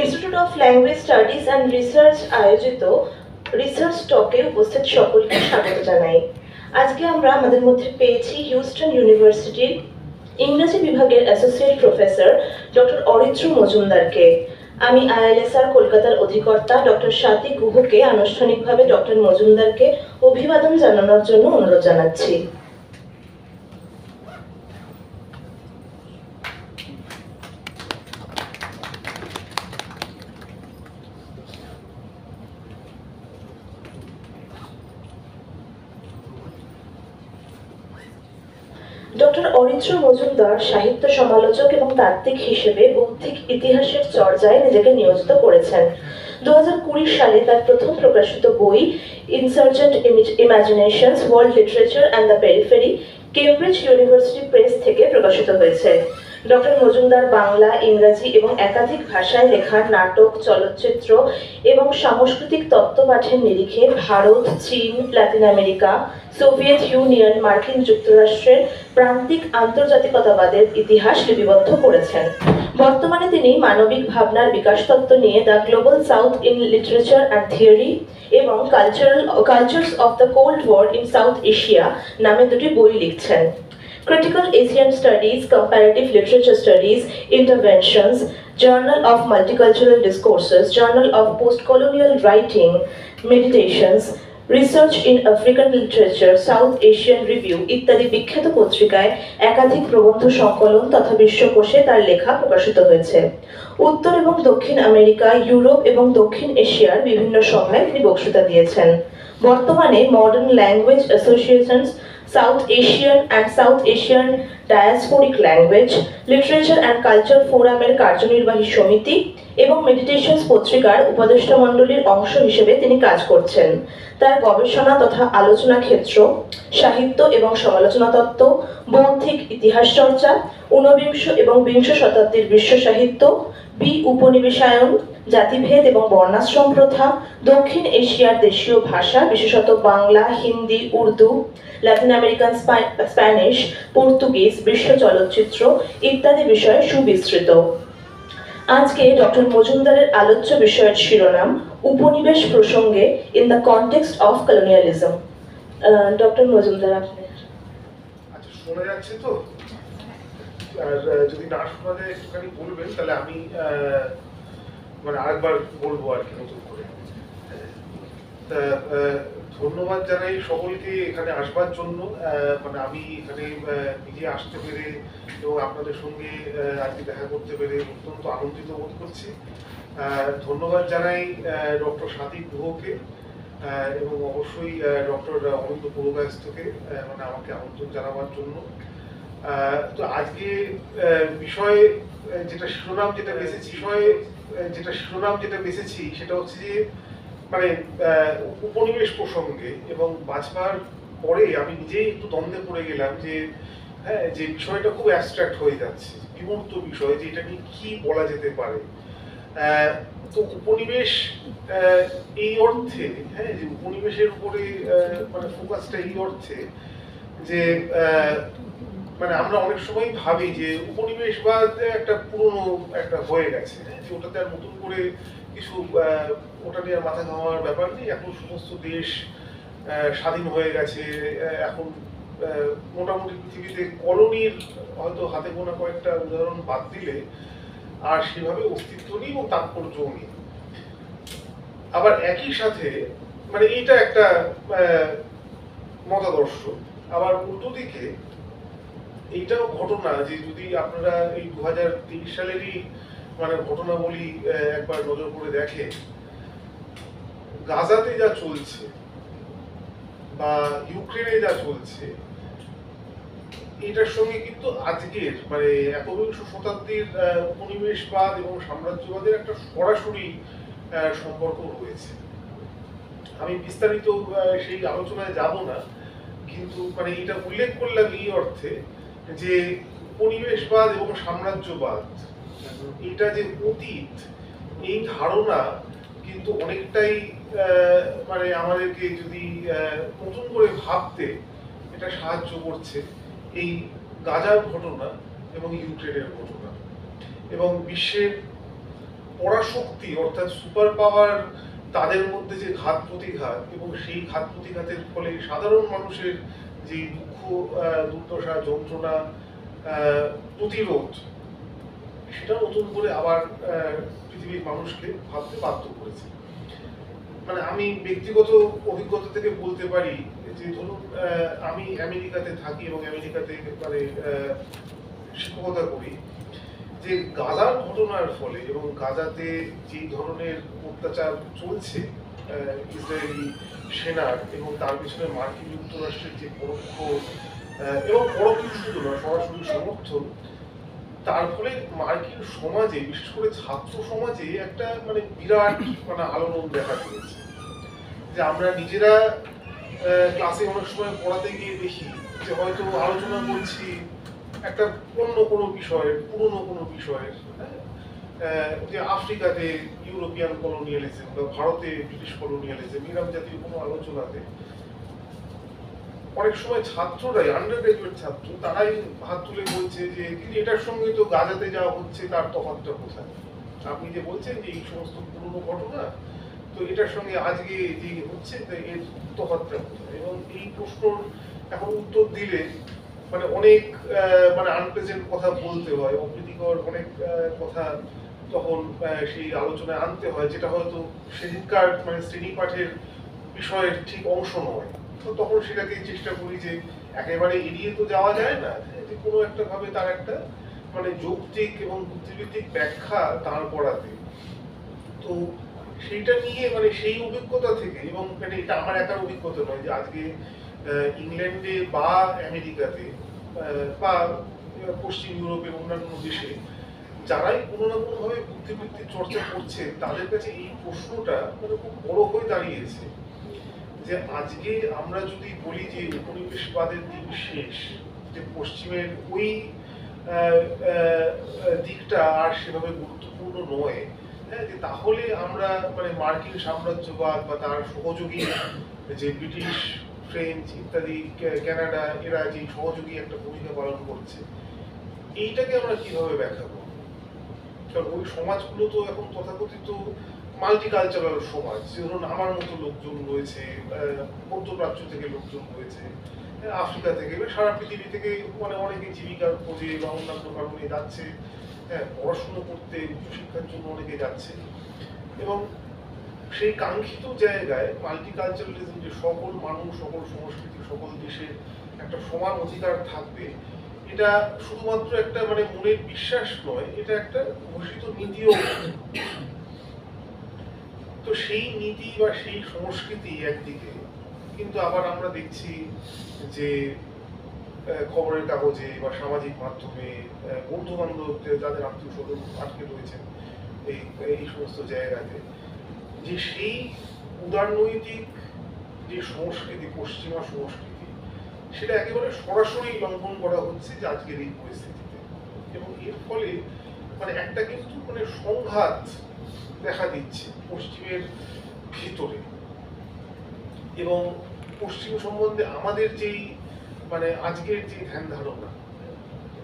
Institute of language studies and research আয়োজিত research টকে উপস্থিত সকলকে স্বাগত জানাই। আজকে আমরা আমাদের মধ্যে পেয়েছি হিউস্টন ইউনিভার্সিটির ইংরেজি বিভাগের অ্যাসোসিয়েট প্রফেসর ডক্টর অরিত্র মজুমদারকে। আমি আইএলএসআর কলকাতার অধিকর্তা ডক্টর স্বাতী গুহকে আনুষ্ঠানিকভাবে ডক্টর মজুমদারকে অভিবাদন জানানোর জন্য অনুরোধ জানাচ্ছি। ডক্টর অরিত্র মজুমদার সাহিত্য সমালোচক এবং তাত্ত্বিক হিসেবে বৌদ্ধিক ইতিহাসের চর্চায় নিজেকে নিয়োজিত করেছেন। 2020 সালে তার প্রথম প্রকাশিত বই insurgent imaginations world literature and the periphery Cambridge university press থেকে প্রকাশিত হয়েছে। ডক্টর মজুমদার বাংলা, ইংরাজি এবং একাধিক ভাষায় লেখা নাটক, চলচ্চিত্র এবং সাংস্কৃতিক তত্ত্বপাঠের নিরিখে ভারত, চীন, লাতিন আমেরিকা, সোভিয়েত ইউনিয়ন, মার্কিন যুক্তরাষ্ট্রের প্রান্তিক আন্তর্জাতিকতাবাদের ইতিহাস লিপিবদ্ধ করেছেন। বর্তমানে তিনি মানবিক ভাবনার বিকাশ তত্ত্ব নিয়ে the global south in literature and theory এবং cultures of the cold war in south Asia নামে দুটি বই লিখছেন। Critical Asian Studies, Comparative Literature Studies, Interventions, Journal of Multicultural Discourses, Journal of Postcolonial Writing, Meditations, Research in African Literature, South Asian Review ইত্যাদি বিখ্যাত পত্রিকায় একাধিক প্রবন্ধ সংকলন তথা বিশ্বকোষে তার লেখা প্রকাশিত হয়েছে। উত্তর এবং দক্ষিণ আমেরিকা, ইউরোপ এবং দক্ষিণ এশিয়ার বিভিন্ন সভায় তিনি বক্তৃতা দিয়েছেন। বর্তমানে modern language associations, South Asian and South Asian Diasporic Language, Literature and Culture ফোরামের কার্যনির্বাহী সমিতি এবং মেডিটেশনস পত্রিকার উপদেষ্টা মণ্ডলীর অংশ হিসেবে তিনি কাজ করছেন। তার গবেষণা তথা আলোচনা ক্ষেত্র সাহিত্য এবং সমালোচনা তত্ত্ব, বৌদ্ধিক ইতিহাস চর্চা, ঊনবিংশ এবং বিংশ শতাব্দীর বিশ্ব সাহিত্য, উপনিবেশায়ন, জাতিভেদ এবং বর্ণাশ্রম প্রথা, দক্ষিণ এশিয়ার দেশীয় ভাষা বিশেষত Bangla, Hindi, Urdu, Latin American Spanish, Portuguese, বিশ্ব চলচ্চিত্র ইত্যাদি বিষয়ে সুবিস্তৃত। আজকে ডক্টর মজুমদারের আলোচ্য বিষয়ের শিরোনাম উপনিবেশ প্রসঙ্গে in the context of colonialism. Doctor Majumdar, আপনি। আচ্ছা, শোনা যাচ্ছে তো? আর যদি না শোনা যায় একটুখানি বলবেন, তাহলে আমি মানে আরেকবার বলবো আর কি নতুন করে। ধন্যবাদ জানাই সকলকে এখানে আসবার জন্য। মানে আমি এখানে নিজে আসতে পেরে এবং আপনাদের সঙ্গে আজকে দেখা করতে পেরে অত্যন্ত আনন্দিত বোধ করছি। ধন্যবাদ জানাই ডক্টর স্বাতী গুহকে এবং অবশ্যই ডক্টর অনন্ত পুরকায়স্থকে মানে আমাকে আমন্ত্রণ জানাবার জন্য। তো আজকে বিষয়ে যেটা শিরোনাম যেটা বেছেছি সেটা হচ্ছে যে মানে উপনিবেশ প্রসঙ্গে, এবং বাঁচবার পরে আমি নিজেই একটু দ্বন্দ্বে পড়ে গেলাম যে হ্যাঁ, যে বিষয়টা খুব অ্যাবস্ট্রাক্ট হয়ে যাচ্ছে, বিমূর্ত বিষয়, যে এটা নিয়ে কি বলা যেতে পারে। তো উপনিবেশ এই অর্থে, হ্যাঁ, যে উপনিবেশের উপরে মানে ফোকাসটা এই অর্থে যে মানে আমরা অনেক সময় ভাবি যে উপনিবেশবাদ একটা পুরনো একটা হয়ে গেছে, যে ওটাতে আর নতুন করে কিছু ওটা নিয়ে মাথা ঘামানোর ব্যাপার নেই। এখন সমস্ত দেশ স্বাধীন হয়ে গেছে, এখন মোটামুটি পৃথিবীতে কলোনির হয়তো হাতে গোনা কয়েকটা উদাহরণ বাদ দিলে আর সেভাবে অস্তিত্ব নেই এবং তাৎপর্যও নেই। আবার একই সাথে মানে এইটা একটা মতাদর্শ। আবার উল্টো দিকে এইটাও ঘটনা যে যদি আপনারা এই 2023 সালেরই মানে ঘটনাবলী একবার নজর করে দেখেন, গাজাতে যা চলছে বা ইউক্রেনে যা চলছে, এটার সঙ্গে কিন্তু আজকের মানে একবিংশ শতাব্দীর উপনিবেশবাদ এবং সাম্রাজ্যবাদের একটা সরাসরি সম্পর্ক রয়েছে। আমি বিস্তারিত সেই আলোচনায় যাব না, কিন্তু মানে এটা উল্লেখ করলাম এই অর্থে যে উপনিবেশবাদ এবং সাম্রাজ্যবাদ এটা যে অতীত, এই ধারণা কিন্তু অনেকটাই মানে আমাদেরকে যদি নতুন করে ভাবতে এটা সাহায্য করছে এই গাজার ঘটনা এবং ইউক্রেনের ঘটনা। এবং বিশ্বের পরাশক্তি অর্থাৎ সুপার পাওয়ার, তাদের মধ্যে যে ঘাত প্রতিঘাত এবং সেই ঘাত প্রতিঘাতের ফলে সাধারণ মানুষের যে দুঃখ, দুর্দশা, যন্ত্রণা, প্রতিরোধ, সেটা নতুন করে আবার পৃথিবীর মানুষকে ভাবতে বাধ্য করেছে। মানে আমি ব্যক্তিগত অভিজ্ঞতা থেকে বলতে পারি যে ধরুন আমি আমেরিকাতে থাকি এবং আমেরিকাতে মানে শিক্ষকতা করি, যে গাজার ঘটনার ফলে এবং গাজাতে যে ধরনের অত্যাচার চলছে ইসরায়েলি সেনার, এবং তার পিছনে মার্কিন যুক্তরাষ্ট্রের যে পরোক্ষ এবং পরোক্ষ শুধু না, সরাসরি সমর্থন, তার ফলে মার্কিন সমাজে, বিশেষ করে ছাত্র সমাজে একটা মানে বিরাট মানে আলোড়ন দেখা দিয়েছে। যে আমরা নিজেরা ক্লাসে অনেক সময় পড়াতে গিয়ে দেখি যে হয়তো আলোচনা করছি একটা অন্য কোনো বিষয়ের, পুরনো কোনো বিষয়ের, যে আফ্রিকাতে ইউরোপিয়ান কলোনিয়ালিজম বা ভারতে ব্রিটিশ কলোনিয়ালিজম, এরকম জাতীয় কোনো আলোচনাতে অনেক সময় ছাত্ররাই, আন্ডার গ্রাজুয়েট ছাত্র, তারাই হাত তুলে বলছে যে কিন্তু এটার সঙ্গে তো গাজাতে যাওয়া হচ্ছে, তার তফাৎটা কোথায়? আপনি যে বলছেন যে এই সমস্ত পুরনো ঘটনা, তো এটার সঙ্গে আজকে যে হচ্ছে এর তফাৎটা কোথায়? এবং এই প্রশ্নর এখন উত্তর দিলে মানে অনেক মানে আনপ্লেজেন্ট কথা বলতে হয়, অপ্রীতিকর অনেক কথা তখন সেই আলোচনায় আনতে হয়, যেটা হয়তো সেদিনকার মানে শ্রেণী পাঠের বিষয়ের ঠিক অংশ নয়। তো তখন সেটাকে চেষ্টা করি যে একেবারে এড়িয়ে তো যাওয়া যায় না, যে কোনো একটা ভাবে তার একটা মানে যৌক্তিক এবং বুদ্ধিভিত্তিক ব্যাখ্যা দাঁড় করাতে। তো সেইটা নিয়ে মানে সেই অভিজ্ঞতা থেকে, এবং মানে এটা আমার একার অভিজ্ঞতা নয়, যে আজকে ইংল্যান্ডে বা আমেরিকাতে বা পশ্চিম ইউরোপের অন্যান্য দেশে যারাই কোনো না কোনো ভাবে বুদ্ধিবৃত্তির চর্চা করছে, তাদের কাছে এই প্রশ্নটা মানে খুব বড় হয়ে দাঁড়িয়েছে যে আজকে আমরা যদি বলি যে উপনিবেশবাদের দিন শেষ, যে পশ্চিমের ওই দিকটা আর সেভাবে গুরুত্বপূর্ণ নয়, হ্যাঁ, যে তাহলে আমরা মানে মার্কিন সাম্রাজ্যবাদ বা তার সহযোগী যে ব্রিটিশ, ফ্রেঞ্চ ইত্যাদি, কানাডা, এরা যে সহযোগী একটা ভূমিকা পালন করছে, এইটাকে আমরা কিভাবে ব্যাখ্যা করব? কারণ ওই সমাজগুলো তো এখন তথাকথিত মাল্টিকালচারাল সমাজ, ধরুন আমার মতো লোকজন রয়েছে, মধ্যপ্রাচ্য থেকে লোকজন রয়েছে, আফ্রিকা থেকে, সারা পৃথিবী থেকে মানে অনেকে জীবিকার খোঁজে বা অন্যান্য কারণে যাচ্ছে, হ্যাঁ, পড়াশুনো করতে, উচ্চশিক্ষার জন্য অনেকে যাচ্ছে। এবং সেই কাঙ্ক্ষিত জায়গায় মাল্টিকালচারালিজম, যে সকল মানুষ, সকল সংস্কৃতি, সকল দেশের একটা সমান অধিকার থাকবে, এটা শুধুমাত্র একটা মানে মনের বিশ্বাস নয়, এটা একটা ঘোষিত নীতিও। তো সেই নীতি বা সেই সংস্কৃতি একদিকে, কিন্তু আবার আমরা দেখছি যে খবরের কাগজে বা সামাজিক মাধ্যমে বন্ধু বান্ধব যাদের আত্মীয় স্বজন আটকে রয়েছেন এই সমস্ত জায়গাতে, যে সেই উদারনৈতিক যে সংস্কৃতি, পশ্চিমা সংস্কৃতি, সেটা একেবারে সরাসরি লঙ্ঘন করা হচ্ছে যে আজকের এই পরিস্থিতিতে। এবং এর ফলে মানে একটা কিন্তু মানে সংঘাত দেখা দিচ্ছে পশ্চিমের ভিতরে, এবং পশ্চিম সম্বন্ধে আমাদের যেই মানে আজকের যে ধ্যান ধারণা,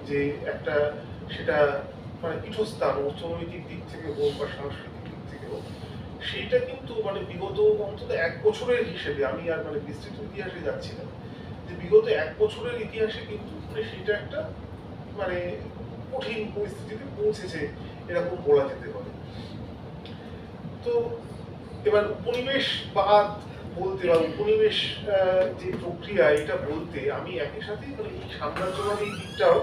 যে একটা সেটা মানে পীঠস্থান অর্থনৈতিক দিক থেকে হোক বা সাংস্কৃতিক দিক থেকে হোক, সেইটা কিন্তু মানে বিগত অন্তত 1 বছরের হিসেবে, আমি আর মানে বিস্তৃত ইতিহাসে যাচ্ছি না, যে বিগত 1 বছরের ইতিহাসে কিন্তু মানে সেটা একটা মানে কঠিন পরিস্থিতিতে পৌঁছেছে, এরকম বলা যেতে পারে। তো এবার উপনিবেশবাদ বলতে বা উপনিবেশ যে প্রক্রিয়া, এটা বলতে আমি একই সাথে মানে এই সাম্রাজ্যবাদী দিকটাও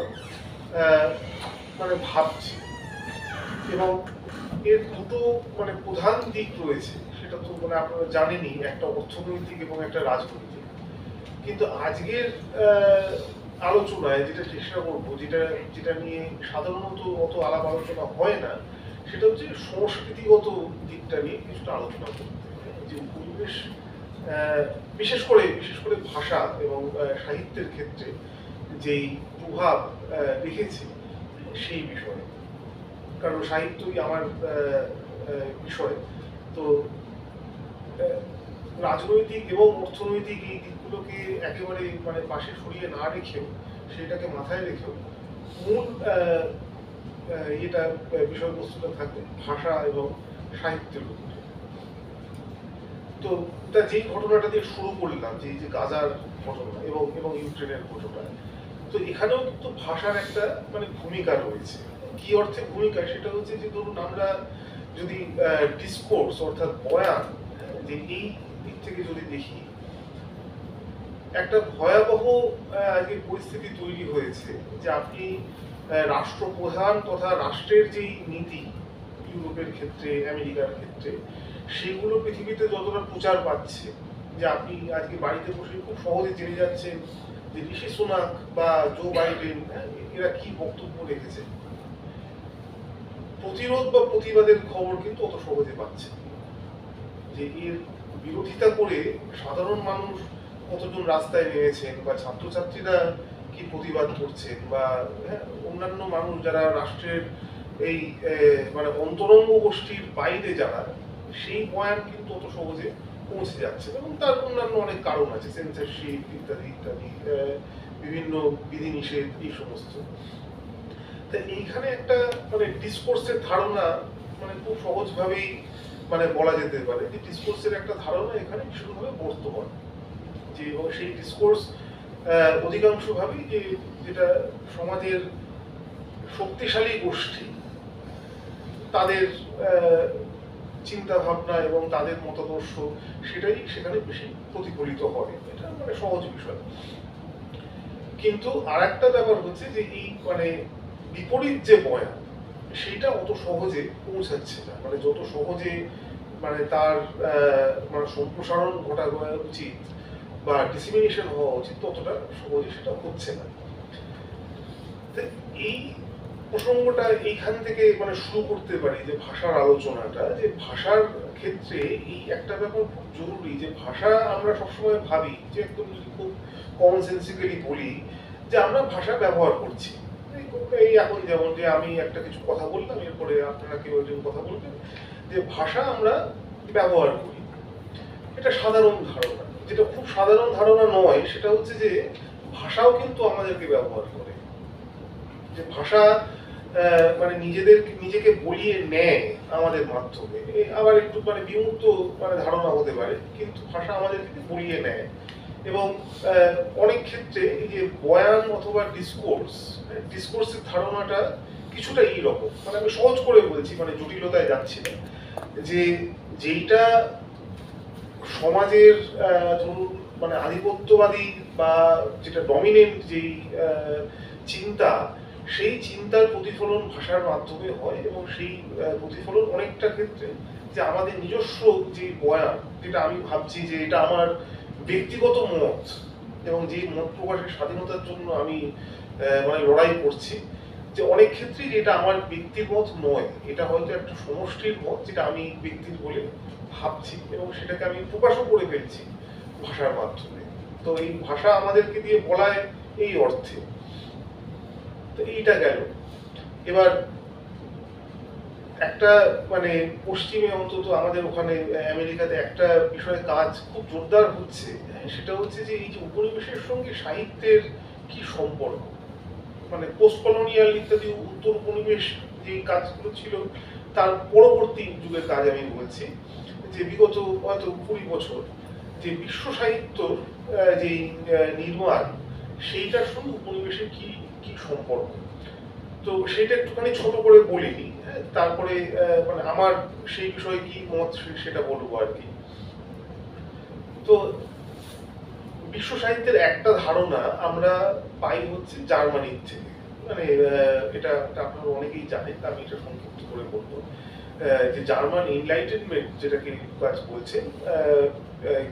মানে ভাবছি। এবং এর দুটো মানে প্রধান দিক রয়েছে, সেটা তো মানে আপনারা জানেনই, একটা অর্থনৈতিক এবং একটা রাজনৈতিক। কিন্তু আজকের আলোচনায় যেটা চেষ্টা করবো, যেটা নিয়ে সাধারণত অত আলাপ আলোচনা হয় না, সেটা হচ্ছে সংস্কৃতিগত দিকটা নিয়ে কিছুটা আলোচনা করতে। যে পরিবেশ বিশেষ করে ভাষা এবং সাহিত্যের ক্ষেত্রে যেই প্রভাব রেখেছে সেই বিষয়ে, কারণ সাহিত্যই আমার বিষয়। তো রাজনৈতিক এবং অর্থনৈতিক এই দিকগুলোকে একেবারে মানে পাশে সরিয়ে না রেখেও, সেটাকে মাথায় রেখেও মূল এটা বিষয়বস্তুটা থাকবে ভাষা এবং সাহিত্যের উপরে। তো তা যেই ঘটনাটা দিয়ে শুরু করলাম, যে এই যে গাজার ঘটনা এবং এবং ইউক্রেনের ঘটনা, তো এখানেও কিন্তু ভাষার একটা মানে ভূমিকা রয়েছে। কি অর্থে ভূমিকা, সেটা হচ্ছে যে ধরুন আমরা যদি ডিসকোর্স অর্থাৎ বয়ান, যে এই দিক থেকে যদি দেখি, একটা ভয়াবহ আজকে পরিস্থিতি তৈরি হয়েছে যে আপনি রাষ্ট্রপ্রধান তথা রাষ্ট্রের যেই নীতি ইউরোপের ক্ষেত্রে, আমেরিকার ক্ষেত্রে, সেগুলো পৃথিবীতে যতটা প্রচার পাচ্ছে, যে আপনি আজকে বাড়িতে বসে খুব সহজে জেনে যাচ্ছেন যে ঋষি সুনাক বা জো বাইডেন এরা কি বক্তব্য রেখেছে, প্রতিরোধ বা প্রতিবাদের খবর কিন্তু অত সহজে পাচ্ছে না। যে এর বিরোধিতা করে সাধারণ মানুষ কতজন রাস্তায় নেমেছেন, বা ছাত্রছাত্রীরা কি প্রতিবাদ করছেন, বা অন্যান্য মানুষ যারা রাষ্ট্রের এই মানে অন্তরঙ্গ গোষ্ঠীর বাইরে যারা, সেই বয়ান কিন্তু অত সহজে পৌঁছে যাচ্ছে। এবং তার অন্যান্য অনেক কারণ আছে, সেন্সরশিপ ইত্যাদি ইত্যাদি, বিভিন্ন বিধিনিষেধ, এই সমস্ত। তা এইখানে একটা মানে ডিসকোর্সের ধারণা মানে খুব সহজভাবেই মানে বলা যেতে পারে যে ডিসকোর্সের একটা ধারণা এখানে ভীষণভাবে বর্তমান, যে সেই ডিসকোর্স অধিকাংশভাবেই যে যেটা সমাজের শক্তিশালী গোষ্ঠী তাদের চিন্তা ভাবনা এবং তাদের মতাদর্শ, সেটাই সেখানে বেশি প্রতিফলিত হয়। এটা মানে সহজ বিষয়। কিন্তু আর একটা ব্যাপার হচ্ছে যে এই মানে বিপরীত যে বয়ান, সেটা অত সহজে পৌঁছাচ্ছে না। মানে যত সহজে মানে তার মানে সম্প্রসারণ ঘটা উচিত বা ডিসিমিনেশন হওয়া উচিত, ততটা সহজে সেটা হচ্ছে না। এই প্রসঙ্গটা এইখান থেকে মানে শুরু করতে পারি, যে ভাষার আলোচনাটা, যে ভাষার ক্ষেত্রে এই একটা ব্যাপার খুব জরুরি, যে ভাষা আমরা সবসময় ভাবি, যে একদম খুব কমন সেন্সিক্যালি বলি যে আমরা ভাষা ব্যবহার করছি। এই এখন যেমন যে আমি একটা কিছু কথা বললাম, এরপরে আপনারা কেউ একজন কথা বলবেন, যে ভাষা আমরা ব্যবহার করি, এটা সাধারণ ধারণা। যেটা খুব সাধারণ ধারণা নয় সেটা হচ্ছে যে ভাষাও কিন্তু আমাদেরকে ব্যবহার করে। যে ভাষা মানে নিজেকে বলিয়ে নেয় আমাদের মাধ্যমে, আবার একটু মানে বিমূর্ত মানে ধারণা হতে পারে, কিন্তু ভাষা আমাদেরকে বলিয়ে নেয়। এবং অনেক ক্ষেত্রে এই যে বয়ান অথবা ডিসকোর্সের ধারণাটা কিছুটা এইরকম, মানে আমি সহজ করে বলছি, মানে জটিলতায় যাচ্ছি না, যে যেইটা সমাজের ধরুন মানে আধিপত্যবাদী বা যেটা ডমিনেন্ট যেই চিন্তা, সেই চিন্তার প্রতিফলন ভাষার মাধ্যমে হয়। এবং সেই প্রতিফলন অনেকটা ক্ষেত্রে যে আমাদের নিজস্ব যে বয়ান, যেটা আমি ভাবছি যে এটা আমার ব্যক্তিগত মত, এবং যে মত প্রকাশের স্বাধীনতার জন্য আমি মানে লড়াই করছি, যে অনেক ক্ষেত্রেই এটা আমার ব্যক্তির মত নয়, এটা হয়তো একটা সমষ্টির মত, যেটা আমি ব্যক্তির বলে ভাবছি, এবং সেটাকে আমি প্রকাশও করে ফেলছি ভাষার মাধ্যমে। তো এই ভাষা আমাদেরকে দিয়ে বলায় এই অর্থে। তো এইটা গেল। এবার একটা মানে পশ্চিমে, অন্তত আমাদের ওখানে আমেরিকাতে একটা বিষয়ে কাজ খুব জোরদার হচ্ছে, সেটা হচ্ছে যে এই যে উপনিবেশের সঙ্গে সাহিত্যের কি সম্পর্ক। মানে পোস্ট কলোনিয়াল ইত্যাদি উত্তর উপনিবেশ যে কাজগুলো ছিল, তার পরবর্তী যুগের কাজ আমি বলছি, যে বিগত হয়তো 20 বছর যে বিশ্ব সাহিত্য যে নির্মাণ, সেইটার সঙ্গে উপনিবেশের কি কি সম্পর্ক। তো সেটা একটুখানি ছোট করে বলিনি, তারপরে মানে আমার সেই বিষয়ে কি মত সেটা বলবো আর কি। তো বিশ্ব সাহিত্যের একটা ধারণা আমরা পাই হচ্ছে জার্মানির থেকে, মানে এটা আপনারা অনেকেই জানেন, আমি এটা সংক্ষিপ্ত করে বলবো, যে জার্মান এনলাইটেনমেন্ট যেটাকে কাজ বলছেন,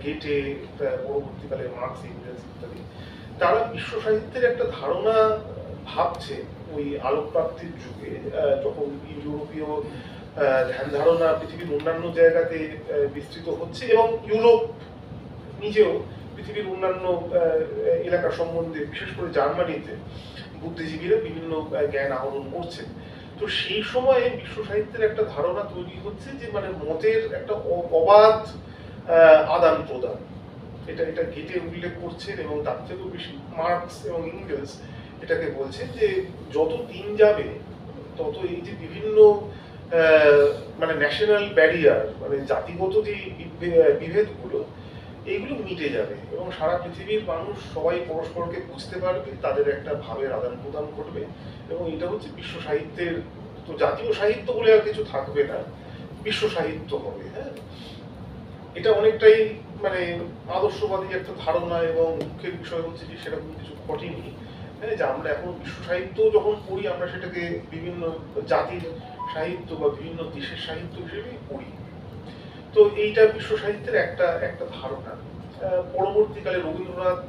গেটে, পরবর্তীকালে মার্কস, এঙ্গেলস ইত্যাদি, তারা বিশ্ব সাহিত্যের একটা ধারণা ভাবছে ওই আলোকপ্রাপ্তির যুগে, যখন ইউরোপীয় ধ্যান ধারণা পৃথিবীর অন্যান্য জায়গাতে বিস্তৃত হচ্ছে, এবং ইউরোপ নিজেও পৃথিবীর অন্যান্য এলাকা সম্বন্ধে, বিশেষ করে জার্মানিতে বুদ্ধিজীবীরা বিভিন্ন জ্ঞান আহরণ করছেন। তো সেই সময়ে বিশ্ব সাহিত্যের একটা ধারণা তৈরি হচ্ছে যে মানে মতের একটা অবাধ আদান প্রদান, এটা গেটে উল্লেখ করছেন। এবং তার থেকেও বেশি মার্কস এবং এঙ্গেলস এটাকে বলছেন যে যত দিন যাবে তত এই যে বিভিন্ন মানে ন্যাশনাল ব্যারিয়ার, মানে জাতিগত যে বিভেদগুলো, এইগুলো মিটে যাবে এবং সারা পৃথিবীর মানুষ সবাই পরস্পরকে বুঝতে পারবে, তাদের একটা ভাবের আদান প্রদান ঘটবে এবং এটা হচ্ছে বিশ্ব সাহিত্যের, তো জাতীয় সাহিত্য বলে আর কিছু থাকবে না, বিশ্ব সাহিত্য হবে। হ্যাঁ, এটা অনেকটাই মানে আদর্শবাদী একটা ধারণা এবং মুখ্যের বিষয় হচ্ছে যে সেরকম কিছু ঘটেনি। হ্যাঁ, যে আমরা এখন বিশ্ব সাহিত্য যখন পড়ি আমরা সেটাকে বিভিন্ন জাতির সাহিত্য বা বিভিন্ন দেশের সাহিত্য হিসেবেই পড়ি। তো এইটা বিশ্ব সাহিত্যের একটা একটা ধারণা। পরবর্তীকালে রবীন্দ্রনাথ,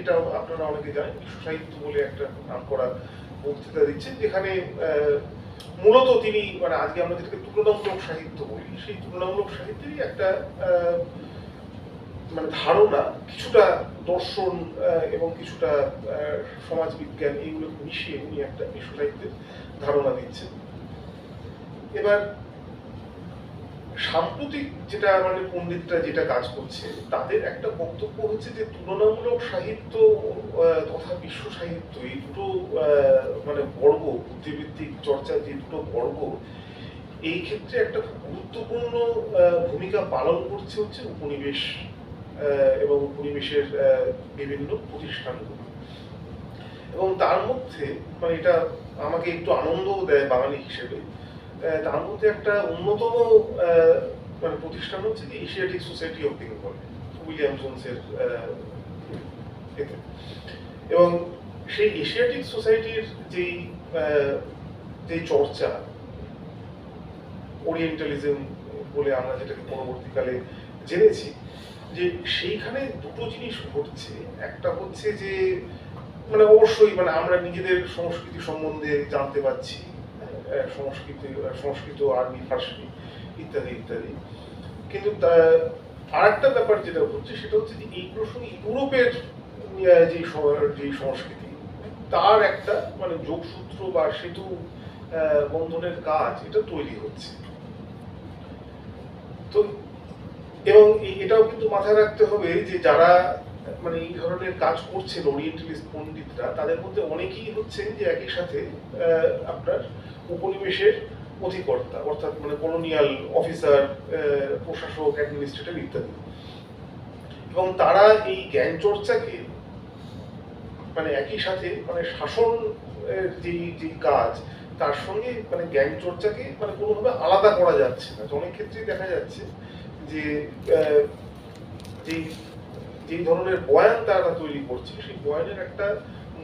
এটা আপনারা অনেকে জানেন, বিশ্ব সাহিত্য বলে একটা নাম করা বক্তৃতা দিচ্ছেন, যেখানে মূলত তিনি মানে আজকে আমরা যেটাকে তুলনামূলক সাহিত্য বলি, সেই তুলনামূলক সাহিত্যেরই একটা মানে ধারণা, কিছুটা দর্শন এবং কিছুটা সমাজ বিজ্ঞান এইগুলো মিশিয়ে উনি একটা বিশ্ব সাহিত্যের ধারণা দিচ্ছেন। এবার সাম্প্রতিক যেটা মানে পণ্ডিতরা যেটা কাজ করছে, তাদের একটা বক্তব্য হচ্ছে যে তুলনামূলক সাহিত্য তথা বিশ্ব সাহিত্য, এই দুটো মানে বর্গ, বুদ্ধিবৃত্তিক চর্চার যে দুটো বর্গ, এই ক্ষেত্রে একটা গুরুত্বপূর্ণ ভূমিকা পালন করছে হচ্ছে উপনিবেশ এবং উপনিবেশের বিভিন্ন প্রতিষ্ঠানগুলো। এবং তার মধ্যে মানে এটা আমাকে একটু আনন্দও দেয় বাঙালি হিসেবে, তার মধ্যে একটা অন্যতম মানে প্রতিষ্ঠান হচ্ছে যে Asiatic Society of Bengal, William জোনসের এতে। এবং সেই এশিয়াটিক সোসাইটির যেই চর্চা, ওরিয়েন্টালিজম বলে আমরা যেটাকে পরবর্তীকালে জেনেছি, যে সেইখানে দুটো জিনিস ঘটছে। একটা হচ্ছে যে মানে অবশ্যই মানে আমরা নিজেদের সংস্কৃতি সম্বন্ধে জানতে পারছি, সংস্কৃত, আরবি, ফার্সি ইত্যাদি ইত্যাদি, কিন্তু আর একটা ব্যাপার যেটা হচ্ছে সেটা হচ্ছে যে এই প্রসঙ্গে ইউরোপের যে সংস্কৃতি, তার একটা মানে যোগসূত্র বা সেতু বন্ধনের কাজ এটা তৈরি হচ্ছে। তো এবং এটাও কিন্তু মাথায় রাখতে হবে যে যারা মানে এই ধরনের কাজ করছেন ওরিয়েন্টালিস্ট পণ্ডিতরা, তাদের মধ্যে অনেকেই হচ্ছেন যে একই সাথে আপনার উপনিবেশের অধিকর্তা, অর্থাৎ মানে কলোনিয়াল অফিসার, প্রশাসক, অ্যাডমিনিস্ট্রেটর ইত্যাদি। এবং তারা এই জ্ঞান চর্চাকে মানে একই সাথে মানে শাসন যে কাজ, তার সঙ্গে মানে জ্ঞান চর্চাকে মানে কোনোভাবে আলাদা করা যাচ্ছে না। অনেক ক্ষেত্রেই দেখা যাচ্ছে যে যেই ধরনের বয়ান তারা তৈরি করছে, সেই বয়ানের একটা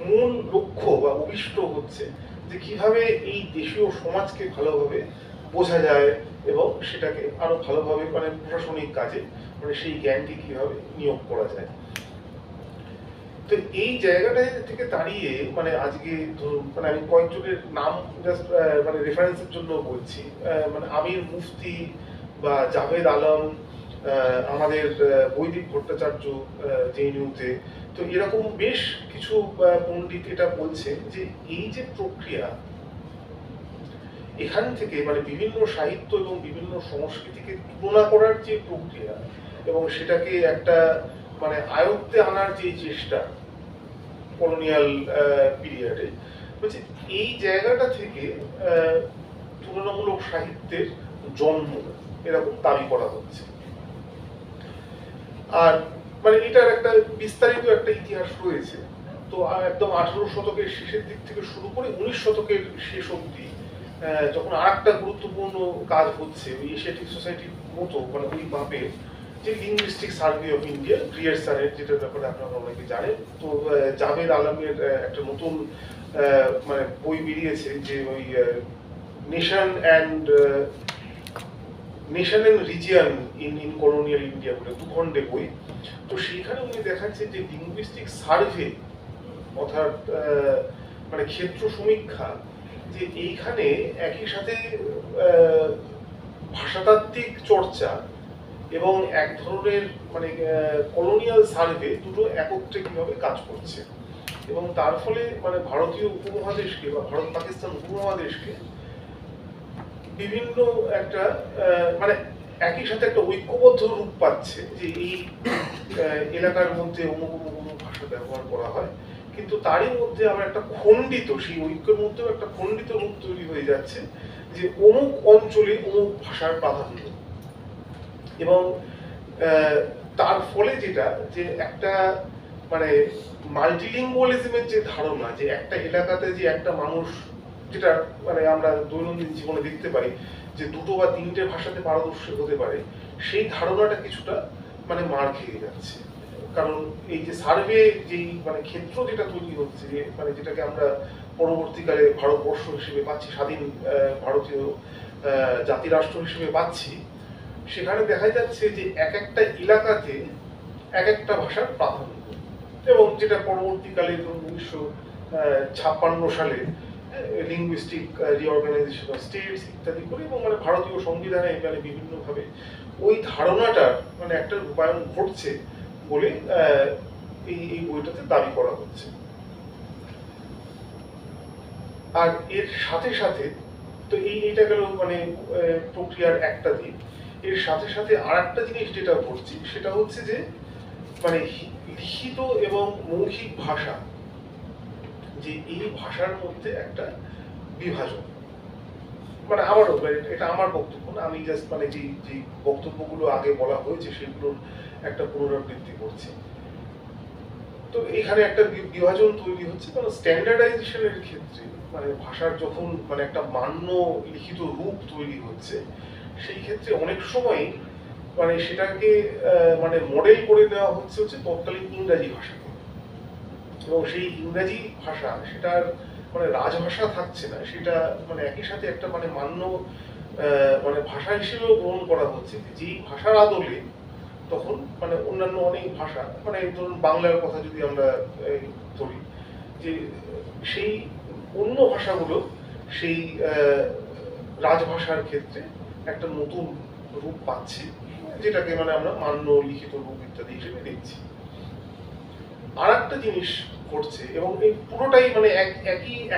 মূল লক্ষ্য বা অভিষ্ট হচ্ছে যে কিভাবে এই দেশীয় সমাজকে ভালোভাবে বোঝা যায় এবং সেটাকে আরো ভালোভাবে মানে প্রশাসনিক কাজে মানে সেই জ্ঞানকে কিভাবে নিয়োগ করা যায়। তো এই জায়গাটা থেকে দাঁড়িয়ে মানে আজকে ধরুন মানে আমি কয়েকজনের নাম জাস্ট মানে রেফারেন্সের জন্য বলছি, মানে আমির মুফতি বা জাভেদ আলম, আমাদের বৈদিক ভট্টাচার্য জেএনইউতে, তো এরকম বেশ কিছু পণ্ডিত এটা বলছেন যে এই যে প্রক্রিয়া, এখান থেকে মানে বিভিন্ন সাহিত্য এবং বিভিন্ন সংস্কৃতিকে তুলনা করার যে প্রক্রিয়া এবং সেটাকে একটা মানে আয়ত্তে আনার যে চেষ্টা কলোনিয়াল পিরিয়ডে, বলছে এই জায়গাটা থেকে তুলনামূলক সাহিত্যের জন্ম এরকম দাবি করা হচ্ছে। আর মানে এটার একটা বিস্তারিত একটা ইতিহাস রয়েছে। তো একদম 18 শতকের শেষের দিক থেকে শুরু করে 19 শতকের শেষ অবধি যখন আর একটা গুরুত্বপূর্ণ কাজ হচ্ছে ওই এশিয়াটিক সোসাইটির মতো মানে ওই মাপে, যে লিঙ্গুইস্টিক সার্ভে অফ ইন্ডিয়া, গ্রিয়ারসনের, যেটার ব্যাপারে আপনারা অনেকে জানেন। তো জাভেদ আলমের একটা নতুন মানে বই বেরিয়েছে, যে ওই nation and region in colonial India বলে 2 খণ্ডে বই। তো সেইখানে উনি দেখাচ্ছেন যে লিঙ্গুইস্টিক সার্ভে অর্থাৎ মানে ক্ষেত্র সমীক্ষা, যে এইখানে একই সাথে ভাষাতাত্ত্বিক চর্চা এবং এক ধরনের মানে কলোনিয়াল সার্ভে দুটো একত্রে কিভাবে কাজ করছে, এবং তার ফলে মানে ভারতীয় উপমহাদেশকে বা ভারত পাকিস্তান উপমহাদেশকে বিভিন্ন একটা মানে একই সাথে একটা ঐক্যবদ্ধ রূপ পাচ্ছে, যে এই এলাকার মধ্যে অমুক ভাষা ব্যবহার করা হয়, কিন্তু তারই মধ্যে আবার একটা খণ্ডিত, সেই ঐক্যের মধ্যেও একটা খণ্ডিত রূপ তৈরি হয়ে যাচ্ছে যে অমুক অঞ্চলে অমুক ভাষার প্রাধান্য। এবং তার ফলে যেটা যে একটা মানে মাল্টিলিঙ্গুয়ালিজমের যে ধারণা, যে একটা এলাকাতে যে একটা মানুষ, যেটা মানে আমরা দৈনন্দিন জীবনে দেখতে পাই যে দুটো বা তিনটে ভাষাতে পারদর্শী হতে পারে, সেই ধারণাটা কিছুটা মানে মার খেয়ে যাচ্ছে। কারণ এই যে সার্ভে যেই মানে ক্ষেত্র যেটা তৈরি হচ্ছে, মানে যেটাকে আমরা পরবর্তীকালে ভারতবর্ষ হিসেবে পাচ্ছি, স্বাধীন ভারতীয় জাতিরাষ্ট্র হিসেবে পাচ্ছি, সেখানে দেখা যাচ্ছে যে এক একটা এলাকাতে এক একটা ভাষার প্রাধান্য। এবং যেটা পরবর্তীকালে 1956 সালে লিঙ্গুইস্টিক রিঅর্গানাইজেশন অফ স্টেটস ইত্যাদি করে, এবং মানে ভারতীয় সংবিধানে মানে বিভিন্নভাবে ওই ধারণাটার মানে একটা রূপায়ণ ঘটছে বলে এই বইটাতে দাবি করা হচ্ছে। আর এর সাথে সাথে তো এইটা গেল মানে প্রক্রিয়ার একটা দিক। এর সাথে সাথে আর একটা জিনিস যেটা ঘটছে সেটা হচ্ছে যে মানে লিখিত এবং মৌখিক ভাষা, যে এই ভাষার মধ্যে একটা বিভাজন। মানে এটা আমার বক্তব্য না, আমি জাস্ট মানে যে বক্তব্যগুলো আগে বলা হয়েছে সেগুলোর একটা পুনরাবৃত্তি করছি। তো এখানে একটা বিভাজন তৈরি হচ্ছে, কারণ স্ট্যান্ডার্ডাইজেশনের ক্ষেত্রে মানে ভাষার যখন মানে একটা মান্য লিখিত রূপ তৈরি হচ্ছে, সেই ক্ষেত্রে অনেক সময় মানে সেটাকে মানে মডেল করে নেওয়া হচ্ছে তৎকালীন ইংরাজি ভাষাকে। এবং সেই ইংরাজি ভাষা সেটার মানে রাজভাষা থাকছে না, সেটা মানে একই সাথে একটা মানে মান্য মানে ভাষা হিসেবেও গ্রহণ করা হচ্ছে, যেই ভাষার আদলে তখন মানে অন্যান্য অনেক ভাষা, মানে ধরুন বাংলার কথা যদি আমরা ধরি, যে সেই অন্য ভাষাগুলো সেই রাজভাষার ক্ষেত্রে একটা নতুন রূপ পাচ্ছে, যেটাকে মানে আমরা মান্য লিখিত রূপ ইত্যাদি হিসেবে দেখছি। আর একটা জিনিস ঘটছে, এবং এই পুরোটাই মানে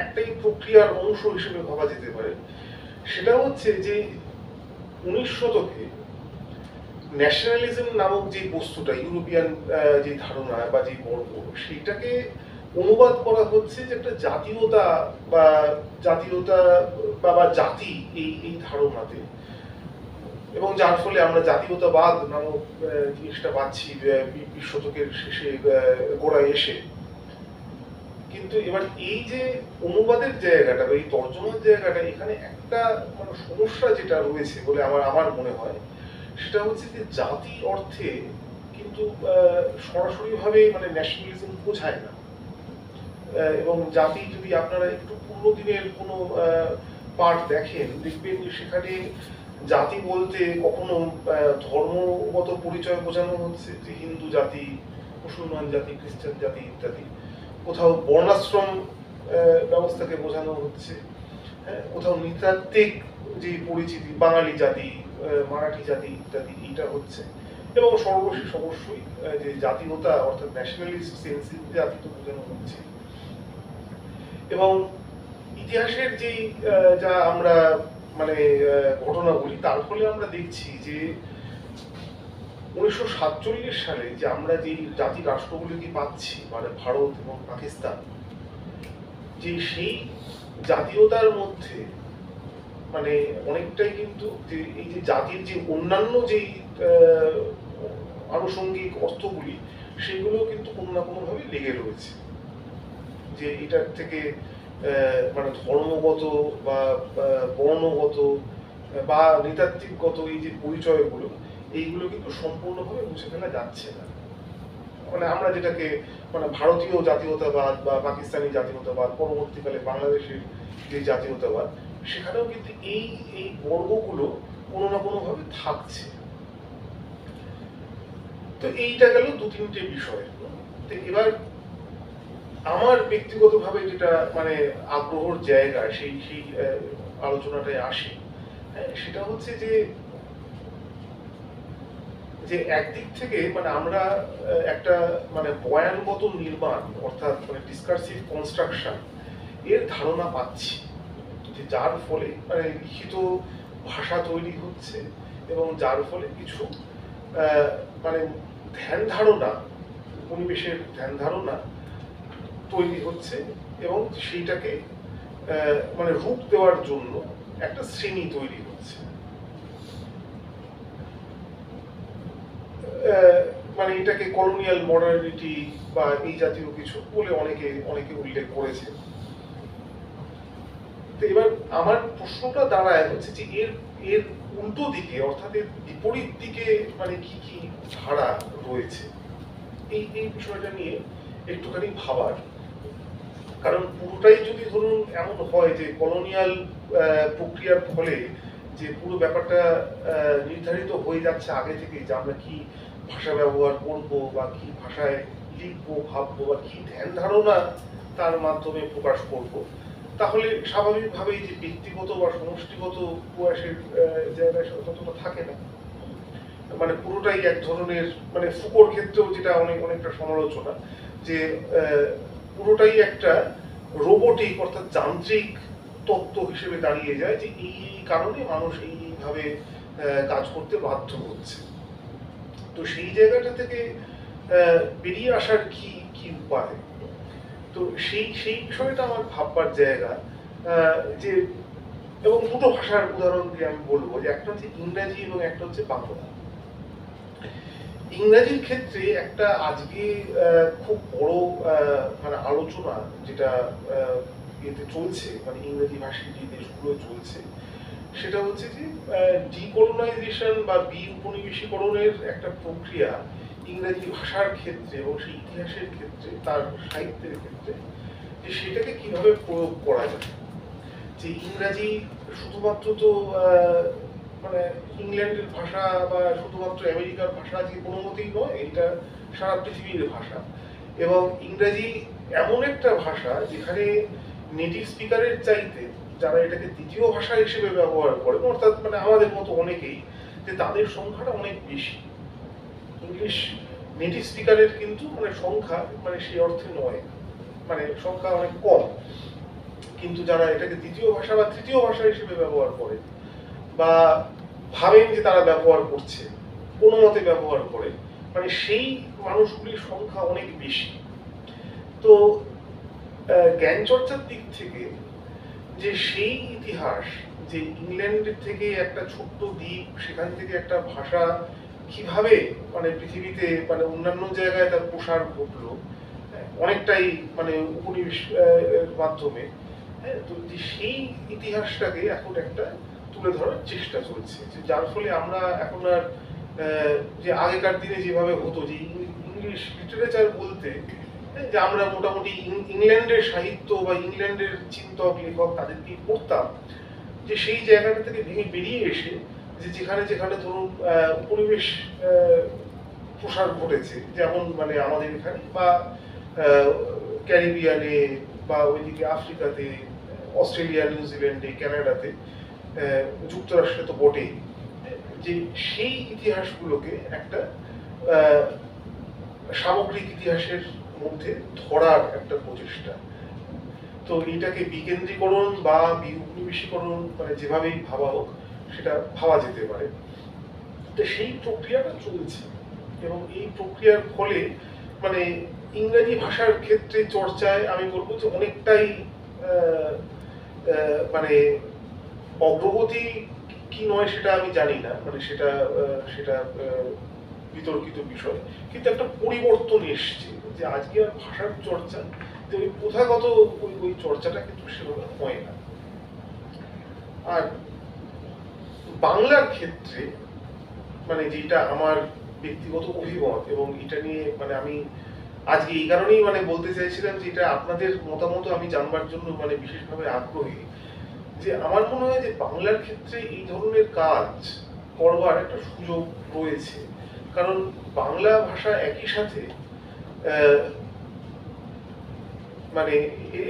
একটাই প্রক্রিয়ার অংশ হিসেবে ভাবা যেতে পারে, সেটা হচ্ছে যে 19 শতকে ন্যাশনালিজম নামক যে বস্তুটা, ইউরোপিয়ান যে ধারণা বা যে বর্গ, সেইটাকে অনুবাদ করা হচ্ছে যে একটা জাতীয়তা বা জাতি এই ধারণাতে। এবং যার ফলে আমরা জাতীয়তাবাদ নামক জিনিসটা পাচ্ছি 20 শতকের শেষে গোড়ায় এসে। কিন্তু এবার এই যে অনুবাদের জায়গাটা বা এই তর্জমার জায়গাটা, এখানে একটা মানে সমস্যা যেটা রয়েছে বলে আমার মনে হয়, সেটা হচ্ছে যে জাতি অর্থে কিন্তু সরাসরি ভাবে মানে ন্যাশনালিজম বোঝায় না। এবং জাতি যদি আপনারা একটু পূর্ব দিনের কোনো পাঠ দেখেন, দেখবেন যে সেখানে জাতি বলতে কখনো ধর্মগত পরিচয় বোঝানো হচ্ছে, যে হিন্দু জাতি, মুসলমান জাতি, খ্রিস্টান জাতি ইত্যাদি। কোথাও বর্ণাশ্রম ব্যবস্থাকে বোঝানো হচ্ছে, হ্যাঁ, কোথাও নৃতাত্ত্বিক যে পরিচিতি, বাঙালি জাতি, মারাঠি জাতি ইত্যাদি এইটা হচ্ছে। এবং সর্বশেষ অবশ্যই যে জাতীয়তা অর্থাৎ ন্যাশনালিস্ট সেন্সিভ জাতি তো বোঝানো হচ্ছে। এবং ইতিহাসের যেই যা আমরা মানে ঘটনা বলি, তার ফলে আমরা দেখছি যে 1947 সালে যে আমরা যে জাতি রাষ্ট্রগুলিকে পাচ্ছি, মানে ভারত এবং পাকিস্তান, যে সেই জাতীয়তার মধ্যে মানে অনেকটাই কিন্তু যে এই যে জাতির যে অন্যান্য যেই আনুষঙ্গিক অর্থগুলি, সেগুলো কিন্তু কোনো না কোনো ভাবে লেগে রয়েছে। যে এটার থেকে মানে ধর্মগত বা বর্ণগত বা নৃতাত্ত্বিকগত এই যে পরিচয়গুলো, এইগুলো কিন্তু সম্পূর্ণভাবে মুছে ফেলা যাচ্ছে না। মানে আমরা যেটাকে মানে ভারতীয় জাতীয়তাবাদ বা পাকিস্তানি জাতীয়তাবাদ, পরবর্তীকালে বাংলাদেশের যে জাতীয়তাবাদ, সেখানেও কিন্তু এই বর্গগুলো কোনো না কোনো ভাবে থাকছে। তো এইটা গেল দু তিনটে বিষয়। তো এবার আমার ব্যক্তিগতভাবে যেটা মানে আগ্রহের জায়গা, সেই আলোচনাটায় আসি, সেটা হচ্ছে যে একদিক থেকে মানে আমরা একটা মানে বয়ানগত নির্মাণ অর্থাৎ মানে ডিসকার্সিভ কনস্ট্রাকশন এর ধারণা পাচ্ছি, যে যার ফলে মানে লিখিত ভাষা তৈরি হচ্ছে, এবং যার ফলে কিছু মানে ধ্যান ধারণা, উপনিবেশের ধ্যান ধারণা তৈরি হচ্ছে এবং সেইটাকে মানে রূপ দেওয়ার জন্য একটা শ্রেণী তৈরি হচ্ছে। মানে এটাকে কলোনিয়াল মডার্নিটি বা এই জাতীয় কিছু বলে অনেকে উল্লেখ করেছে। তো এবার আমার প্রশ্নটা দাঁড়ায় হচ্ছে যে এর এর উল্টো দিকে অর্থাৎ এর বিপরীত দিকে মানে কি কি ধারা রয়েছে এই বিষয়টা নিয়ে একটুখানি ভাবার। কারণ পুরোটাই যদি ধরুন এমন হয় যে কলোনিয়াল প্রক্রিয়ার ফলে যে পুরো ব্যাপারটা নির্ধারিত হয়ে যাচ্ছে আগে থেকে যে আমরা কি ভাষা ব্যবহার করব বা কি ভাষায় লিখবো ভাববো বা কি ধ্যান ধারণা তার মাধ্যমে প্রকাশ করব, তাহলে স্বাভাবিকভাবেই যে ব্যক্তিগত বা সমষ্টিগত প্রয়াসের জায়গায় ততটা থাকে না। মানে পুরোটাই এক ধরনের মানে ফুকোর ক্ষেত্রেও যেটা অনেকটা সমালোচনা যে পুরোটাই একটা রোবোটিক অর্থাৎ যান্ত্রিক তত্ত্ব হিসেবে দাঁড়িয়ে যায় যে এই কারণে মানুষ এইভাবে কাজ করতে বাধ্য হচ্ছে। তো সেই জায়গাটা থেকে বেরিয়ে আসার কি উপায়, তো সেই বিষয়টা আমার ভাববার জায়গা। যে এবং দুটো ভাষার উদাহরণ দিয়ে আমি বলবো যে একটা হচ্ছে ইংরাজি এবং একটা হচ্ছে বাংলা। ইংরাজির ক্ষেত্রে একটা আজকে খুব বড় মানে আলোচনা যেটা এতে চলছে মানে ইংরেজি ভাষী যে দেশগুলো চলছে সেটা হচ্ছে যে ডিকলোনাইজেশন বা বিউপনিবেশীকরণের একটা প্রক্রিয়া ইংরেজি ভাষার ক্ষেত্রে এবং সেই ইতিহাসের ক্ষেত্রে তার সাহিত্যের ক্ষেত্রে যে সেটাকে কিভাবে প্রয়োগ করা যায়। যে ইংরাজি শুধুমাত্র তো মানে ইংল্যান্ডের ভাষা বা শুধুমাত্র আমেরিকার ভাষা যে কোনো মতেই নয়, এটা সারা পৃথিবীর ভাষা। এবং ইংরাজি এমন একটা ভাষা যেখানে নেটিভ স্পিকারের চাইতে যারা এটাকে দ্বিতীয় ভাষা হিসেবে ব্যবহার করে অর্থাৎ মানে আমাদের মতো অনেকেই, যে তাদের সংখ্যাটা অনেক বেশি। ইংলিশ নেটিভ স্পিকারের কিন্তু মানে সংখ্যা মানে সেই অর্থে নয়, মানে সংখ্যা অনেক কম, কিন্তু যারা এটাকে দ্বিতীয় ভাষা বা তৃতীয় ভাষা হিসেবে ব্যবহার করে বা ভাবেন যে তারা ব্যবহার করছে কোনো মতে ব্যবহার করে, মানে সেই মানুষগুলির সংখ্যা অনেক বেশি। তো জ্ঞান চর্চার দিক থেকে যে সেই ইতিহাস যে ইংল্যান্ড থেকে একটা ছোট্ট দ্বীপ সেখান থেকে একটা ভাষা কিভাবে মানে পৃথিবীতে মানে অন্যান্য জায়গায় তার প্রসার ঘটলো অনেকটাই মানে উপনিবেশ মাধ্যমে, তো সেই ইতিহাসটাকে এখন একটা তুলে ধরার চেষ্টা চলছে, যার ফলে আমরা এখন আর যে আগেকার দিনে যেভাবে হতো যে ইংলিশ লিটারেচার বলতে যে আমরা মোটামুটি ইংল্যান্ডের সাহিত্য বা ইংল্যান্ডের চিন্তক লেখক তাদেরকে পড়তাম, যে সেই জায়গাটা থেকে ভেঙে বেরিয়ে এসে যে যেখানে যেখানে ধরুন উপনিবেশ প্রসার ঘটেছে যেমন মানে আমাদের এখানে বা ক্যারিবিয়ানে বা ওইদিকে আফ্রিকাতে, অস্ট্রেলিয়া, নিউজিল্যান্ডে, কানাডাতে, যুক্তরাষ্ট্রে তো বটেই, যে সেই ইতিহাসগুলোকে একটা সামগ্রিক ইতিহাসের মধ্যে ধরার একটা প্রচেষ্টা। তো এটাকে বিকেন্দ্রীকরণ বা বিউপনিবেশীকরণ মানে যেভাবেই ভাবা হোক সেটা ভাবা যেতে পারে। তো সেই প্রক্রিয়াটা চলছে এবং এই প্রক্রিয়ার ফলে মানে ইংরেজি ভাষার ক্ষেত্রে চর্চায় আমি বলবো যে অনেকটাই মানে অগ্রগতি কি নয় সেটা আমি জানি না, মানে সেটা বিতর্কিত বিষয়, কিন্তু একটা পরিবর্তন এসছে যে আজকে আর ভাষার চর্চা যে ওই প্রথাগত ওই চর্চাটা কিন্তু সেভাবে হয় না। আর বাংলার ক্ষেত্রে মানে যেটা আমার ব্যক্তিগত অভিমত এবং এটা নিয়ে মানে আমি আজকে এই কারণেই মানে বলতে চাইছিলাম যে এটা আপনাদের মতামত আমি জানবার জন্য মানে বিশেষভাবে আগ্রহী, যে আমার মনে হয় যে বাংলার ক্ষেত্রে এই ধরনের কাজ করবার একটা সুযোগ রয়েছে। কারণ বাংলা ভাষা একই সাথে মানে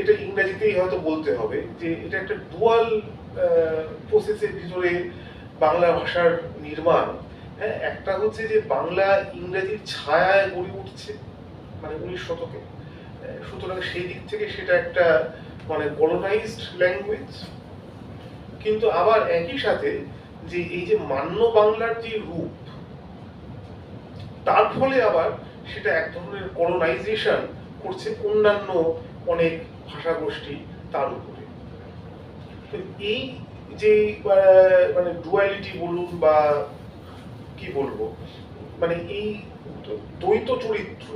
এটা ইংরেজিতেই হয়তো বলতে হবে যে এটা একটা ডুয়াল প্রসেসের ভিতরে বাংলা ভাষার নির্মাণ। হ্যাঁ, একটা হচ্ছে যে বাংলা ইংরেজির ছায়ায় গড়ে উঠছে মানে 19 শতকে, সুতরাং সেই দিক থেকে সেটা একটা মানে কলোনাইজড ল্যাঙ্গুয়েজ, কিন্তু আবার একই সাথে যে এই যে মান্য বাংলার যে রূপ তার ফলে আবার সেটা এক ধরনের কলোনাইজেশন করছে অন্যান্য অনেক ভাষাগোষ্ঠী তার উপরে। তো এই যে মানে ডুয়ালিটি বলুন বা কি বলবো, মানে এই দ্বৈত চরিত্র,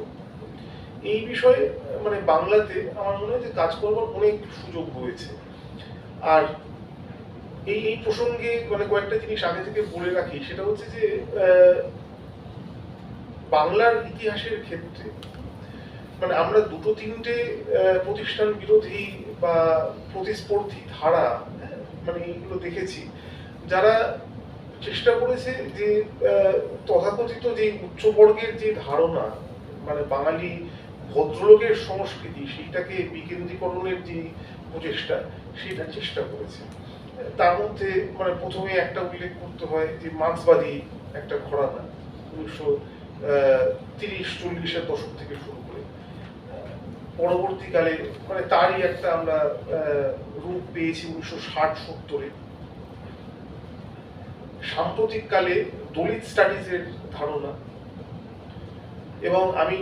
এই বিষয়ে মানে বাংলাতে আমার মনে হয় যে কাজ করবার অনেক সুযোগ রয়েছে। আর এই এই প্রসঙ্গে মানে কয়েকটা জিনিস আগে থেকে বলে রাখি, সেটা হচ্ছে যে বাংলার ইতিহাসের ক্ষেত্রে মানে আমরা দুটো তিনটে প্রতিষ্ঠান বিরোধী বা প্রতিস্পর্ধী ধারা, মানে এইগুলো দেখেছি, যারা চেষ্টা করেছে যে তথাকথিত যে উচ্চবর্গের যে ধারণা, মানে বাঙালি ভদ্রলোকের সংস্কৃতি, সেইটাকে বিকেন্দ্রীকরণের যে প্রচেষ্টা, সেটা চেষ্টা করেছে। তার মধ্যে মানে প্রথমে একটা উল্লেখ করতে হয় যে মার্ক্সবাদী একটা ঘরানা 1930-40-এর দশক থেকে শুরু করে পরবর্তীকালে মানে তারই একটা আমরা রূপ পেয়েছি 1960-70-এ। সাম্প্রতিককালে দলিত স্টাডিজের ধারণা, এবং আমি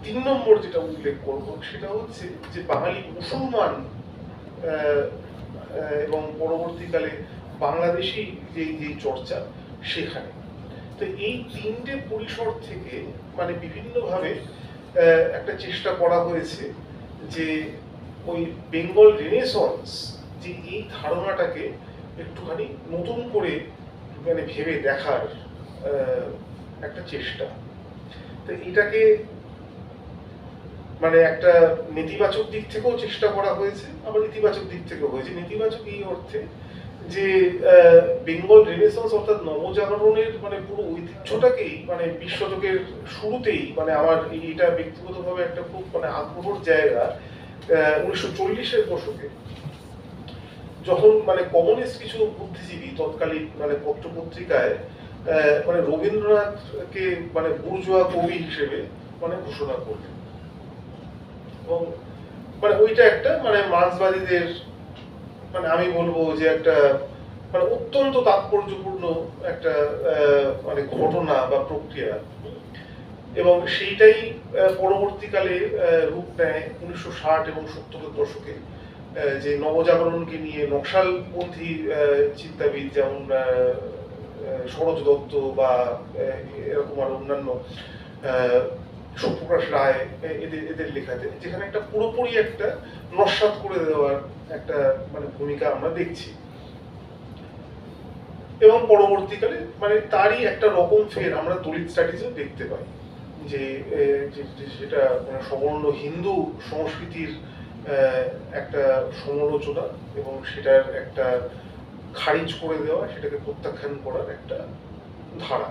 3 নম্বর যেটা উল্লেখ করব সেটা হচ্ছে যে বাঙালি মুসলমান এবং পরবর্তীকালে বাংলাদেশি যে চর্চা সেখানে। তো এই তিনটে পরিসর থেকে মানে বিভিন্নভাবে একটা চেষ্টা করা হয়েছে যে ওই বেঙ্গল রেনেসন্স যে এই ধারণাটাকে একটুখানি নতুন করে মানে ভেবে দেখার একটা চেষ্টা। তো এটাকে মানে একটা নেতিবাচক দিক থেকেও চেষ্টা করা হয়েছে, আবার ইতিবাচক দিক থেকেও হয়েছে। নেতিবাচক এই অর্থে যে বেঙ্গল রেনেসন্স অর্থাৎ নবজাগরণের মানে পুরো ঐতিহ্যটাকেই মানে 20 শতকের শুরুতেই মানে আমার এটা ব্যক্তিগতভাবে একটা খুব মানে আগ্রহের জায়গা। 1940-এর দশকে যখন মানে কমিউনিস্ট কিছু বুদ্ধিজীবী তৎকালীন মানে পত্রপত্রিকায় মানে রবীন্দ্রনাথকে মানে বুর্জোয়া কবি হিসেবে মানে ঘোষণা করলেন, এবং মানে ওইটা একটা মানে মার্ক্সবাদীদের মানে আমি বলবো যে একটা মানে অত্যন্ত তাৎপর্যপূর্ণ একটা মানে ঘটনা বা প্রক্রিয়া। এবং সেইটাই পরবর্তীকালে রূপ নেয় 1960 এবং 70-এর দশকে, যে নবজাগরণকে নিয়ে নকশালপন্থী চিন্তাবিদ যেমন সরোজ দত্ত বা এরকম আর অন্যান্য, সুপ্রকাশ রায়, এদের লেখাতে, যেখানে একটা পুরোপুরি একটা নস্যাৎ করে দেওয়ার একটা মানে ভূমিকা আমরা দেখছি। এবং পরবর্তীকালে মানে তারই একটা রকম ফের আমরা দলিত স্টাডিজও দেখতে পাই, যে সেটা মানে সবর্ণ হিন্দু সংস্কৃতির একটা সমালোচনা এবং সেটার একটা খারিজ করে দেওয়া, সেটাকে প্রত্যাখ্যান করার একটা ধারা।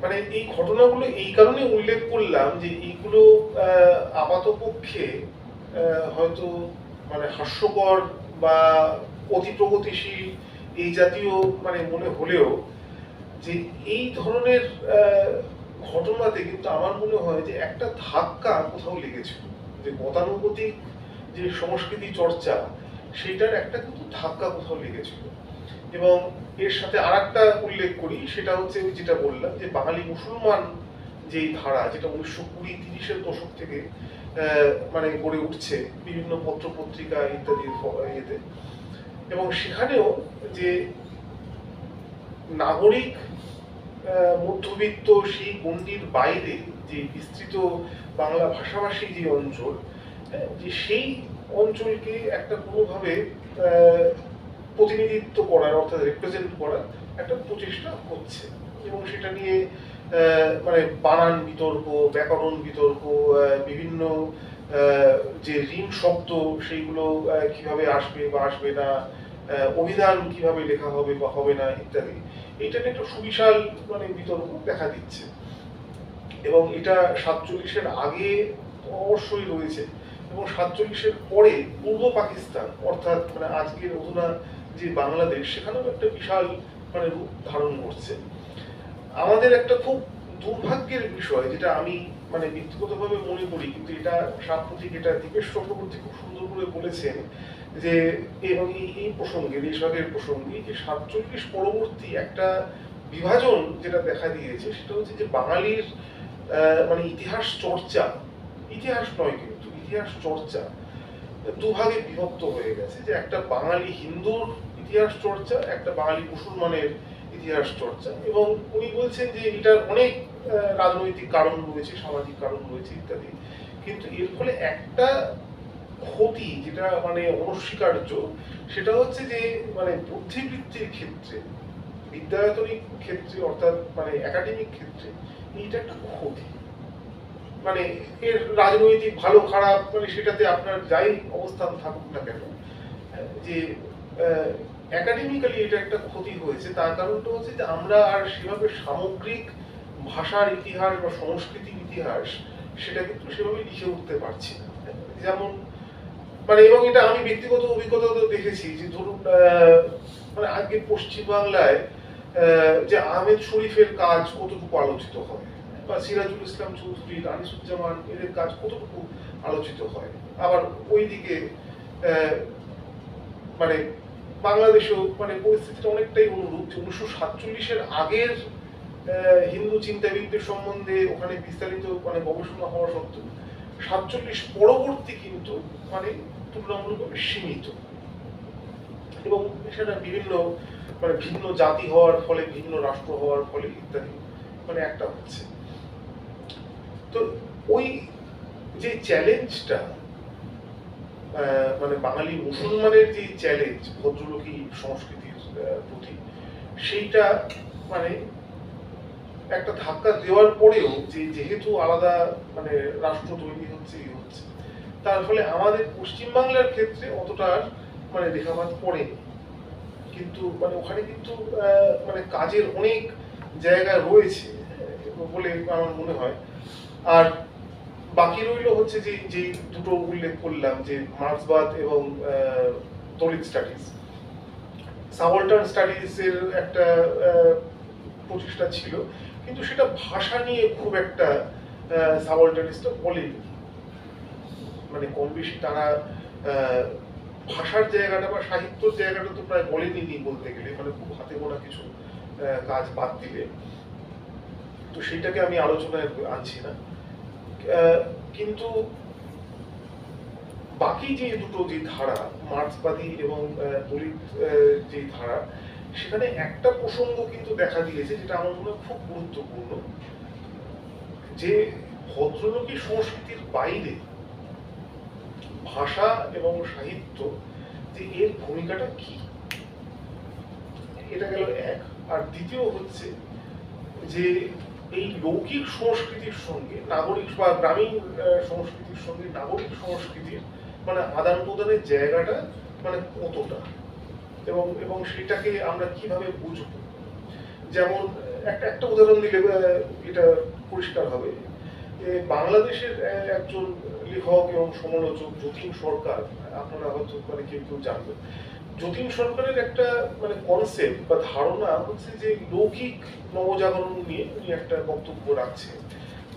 মানে এই ঘটনাগুলো এই কারণে উল্লেখ করলাম যে এইগুলো আপাতপক্ষে হয়তো মানে হাস্যকর বা অতি প্রগতিশীল এই জাতীয় মানে মনে হলেও, যে এই ধরনের ঘটনাতে কিন্তু আমার মনে হয় যে একটা ধাক্কা কোথাও লেগেছিল, যে গতানুগতিক যে সংস্কৃতি চর্চা সেটার একটা কিন্তু ধাক্কা কোথাও লেগেছিল। এবং এর সাথে আরেকটা উল্লেখ করি, সেটা হচ্ছে যেটা বললাম যে বাঙালি মুসলমান যে ধারা, যেটা 1920-30-এর দশক থেকে মানে গড়ে উঠছে বিভিন্ন পত্র পত্রিকা ইত্যাদির ইয়েতে, এবং সেখানেও যে নাগরিক মধ্যবিত্ত সেই গণ্ডির বাইরে যে বিস্তৃত বাংলা ভাষাভাষী যে অঞ্চল, যে সেই অঞ্চলকে একটা কোনোভাবে প্রতিনিধিত্ব করার অর্থাৎ রিপ্রেজেন্ট করার একটা প্রচেষ্টা হচ্ছে। এবং সেটা নিয়ে মানে বানান বিতর্ক, ব্যাকরণ বিতর্ক, বিভিন্ন যে ঋণ শব্দ সেইগুলো কিভাবে আসবে বা আসবে না, অভিধান কিভাবে লেখা হবে বা হবে না ইত্যাদি, এটা নিয়ে একটা সুবিশাল মানে বিতর্ক দেখা দিচ্ছে। এবং এটা 47-এর আগে অবশ্যই রয়েছে, এবং 47-এর পরে পূর্ব পাকিস্তান অর্থাৎ মানে আজকের অধুনা যে বাংলাদেশ, সেখানেও একটা বিশাল মানে রূপ ধারণ করছে। আমাদের একটা খুব দুর্ভাগ্যের বিষয়, যেটা আমি মানে ব্যক্তিগতভাবে মনে করি, কিন্তু এটা সাম্প্রতিক এটা দীপেশ চক্রবর্তী খুব সুন্দর করে বলেছেন, যে এবং এই প্রসঙ্গে দেশভাগের প্রসঙ্গে যে 47 পরবর্তী একটা বিভাজন যেটা দেখা দিয়েছে, সেটা হচ্ছে যে বাঙালির মানে ইতিহাস চর্চা, ইতিহাস নয় কিন্তু ইতিহাস চর্চা দুভাগে বিভক্ত হয়ে গেছে, যে একটা বাঙালি হিন্দুর ইতিহাস চর্চা, একটা বাঙালি মুসলমানের ইতিহাস চর্চা। এবং উনি বলছেন যে এটার অনেক রাজনৈতিক কারণ রয়েছে, সামাজিক কারণ রয়েছে ইত্যাদি, কিন্তু এর ফলে একটা ক্ষতি যেটা মানে অনস্বীকার্য, সেটা হচ্ছে যে মানে বুদ্ধিবৃত্তির ক্ষেত্রে, বিদ্যায়তনিক ক্ষেত্রে, অর্থাৎ মানে একাডেমিক ক্ষেত্রে এইটা একটা ক্ষতি। মানে এর রাজনৈতিক ভালো খারাপ মানে সেটাতে আপনার যাই অবস্থান থাকুক না কেন, যে একাডেমিক্যালি এটা একটা ক্ষতি হয়েছে। তার কারণটা হচ্ছে যে আমরা আর সেভাবে সামগ্রিক ভাষার ইতিহাস বা সংস্কৃতির ইতিহাস সেটা কিন্তু সেভাবে লিখে উঠতে পারছি না। যেমন মানে, এবং এটা আমি ব্যক্তিগত অভিজ্ঞতাতেও দেখেছি যে ধরুন মানে আজকে পশ্চিমবাংলায় যে আহমেদ শরীফের কাজ কতটুকু আলোচিত হয়, বা সিরাজুল ইসলাম চৌধুরী, আনিসুজ্জামান এদের কাজ কতটুকু আলোচিত হয়, আবার ওইদিকে মানে বাংলাদেশেও মানে পরিস্থিতিটা অনেকটাই অনুরূপ, যে 1947-এর আগের হিন্দু চিন্তাবিদদের সম্বন্ধে ওখানে বিস্তারিত মানে গবেষণা হওয়া সত্ত্বেও 47 পরবর্তী কিন্তু মানে তুলনামূলকভাবে সীমিত, এবং সেটা বিভিন্ন মানে ভিন্ন জাতি হওয়ার ফলে, ভিন্ন রাষ্ট্র হওয়ার ফলে ইত্যাদি মানে একটা হচ্ছে। তো ওই যে চ্যালেঞ্জটা মানে বাঙালি মুসলমানের যে চ্যালেঞ্জ ভদ্রলোকী সংস্কৃতির প্রতি, সেইটা মানে একটা ধাক্কা দেওয়ার পরেও যে যেহেতু আলাদা মানে রাষ্ট্র তৈরি হচ্ছে তার ফলে আমাদের পশ্চিমবাংলার ক্ষেত্রে অতটা মানে রেখাপাত পড়েনি, কিন্তু মানে ওখানে কিন্তু মানে কাজের অনেক জায়গা রয়েছে বলে আমার মনে হয়। আর বাকি রইল হচ্ছে যে যে দুটো উল্লেখ করলাম, যে মার্ক্সবাদ এবং দলিত স্টাডিজ। সাবঅল্টার্ন স্টাডিজ এর একটা প্রচেষ্টা ছিল, কিন্তু সেটা ভাষা নিয়ে খুব একটা সাবঅল্টার্নিস্টরা বলেনি। মানে কম বেশি তারা ভাষার জায়গাটা বা সাহিত্যর জায়গাটা তো প্রায় বলেনি বলতে গেলে, মানে খুব হাতে গোনা কিছু কাজ বাদ দিলে। তো সেইটাকে আমি আলোচনায় আনছি না, কিন্তু বাকি যে দুটো যে ধারা, মার্ক্সবাদী এবং দলিত যে ধারা, সেখানে একটা প্রসঙ্গ কিন্তু দেখা দিয়েছে যেটা আমার মনে হয় খুব গুরুত্বপূর্ণ, যে ভদ্রলোকী সংস্কৃতির বাইরে ভাষা এবং সাহিত্য যে এর ভূমিকাটা কি, এটা গেল এক। আর দ্বিতীয় হচ্ছে যে এই লৌকিক সংস্কৃতির সঙ্গে নাগরিক বা গ্রামীণ সংস্কৃতির সঙ্গে নাগরিক সংস্কৃতির মানে আদান প্রদানের জায়গাটা মানে কতটা, এবং এবং সেটাকে আমরা কিভাবে বুঝবো। যেমন একটা উদাহরণ দিলে এটা পরিষ্কার হবে, যে বাংলাদেশের একজন লেখক এবং সমালোচক যতীন সরকার, আপনারা হয়তো মানে কেউ কেউ জানবেন। যতীন সরকারের একটা মানে কনসেপ্ট বা ধারণা হচ্ছে যে লৌকিক নবজাগরণ নিয়ে উনি একটা বক্তব্য রাখছেন,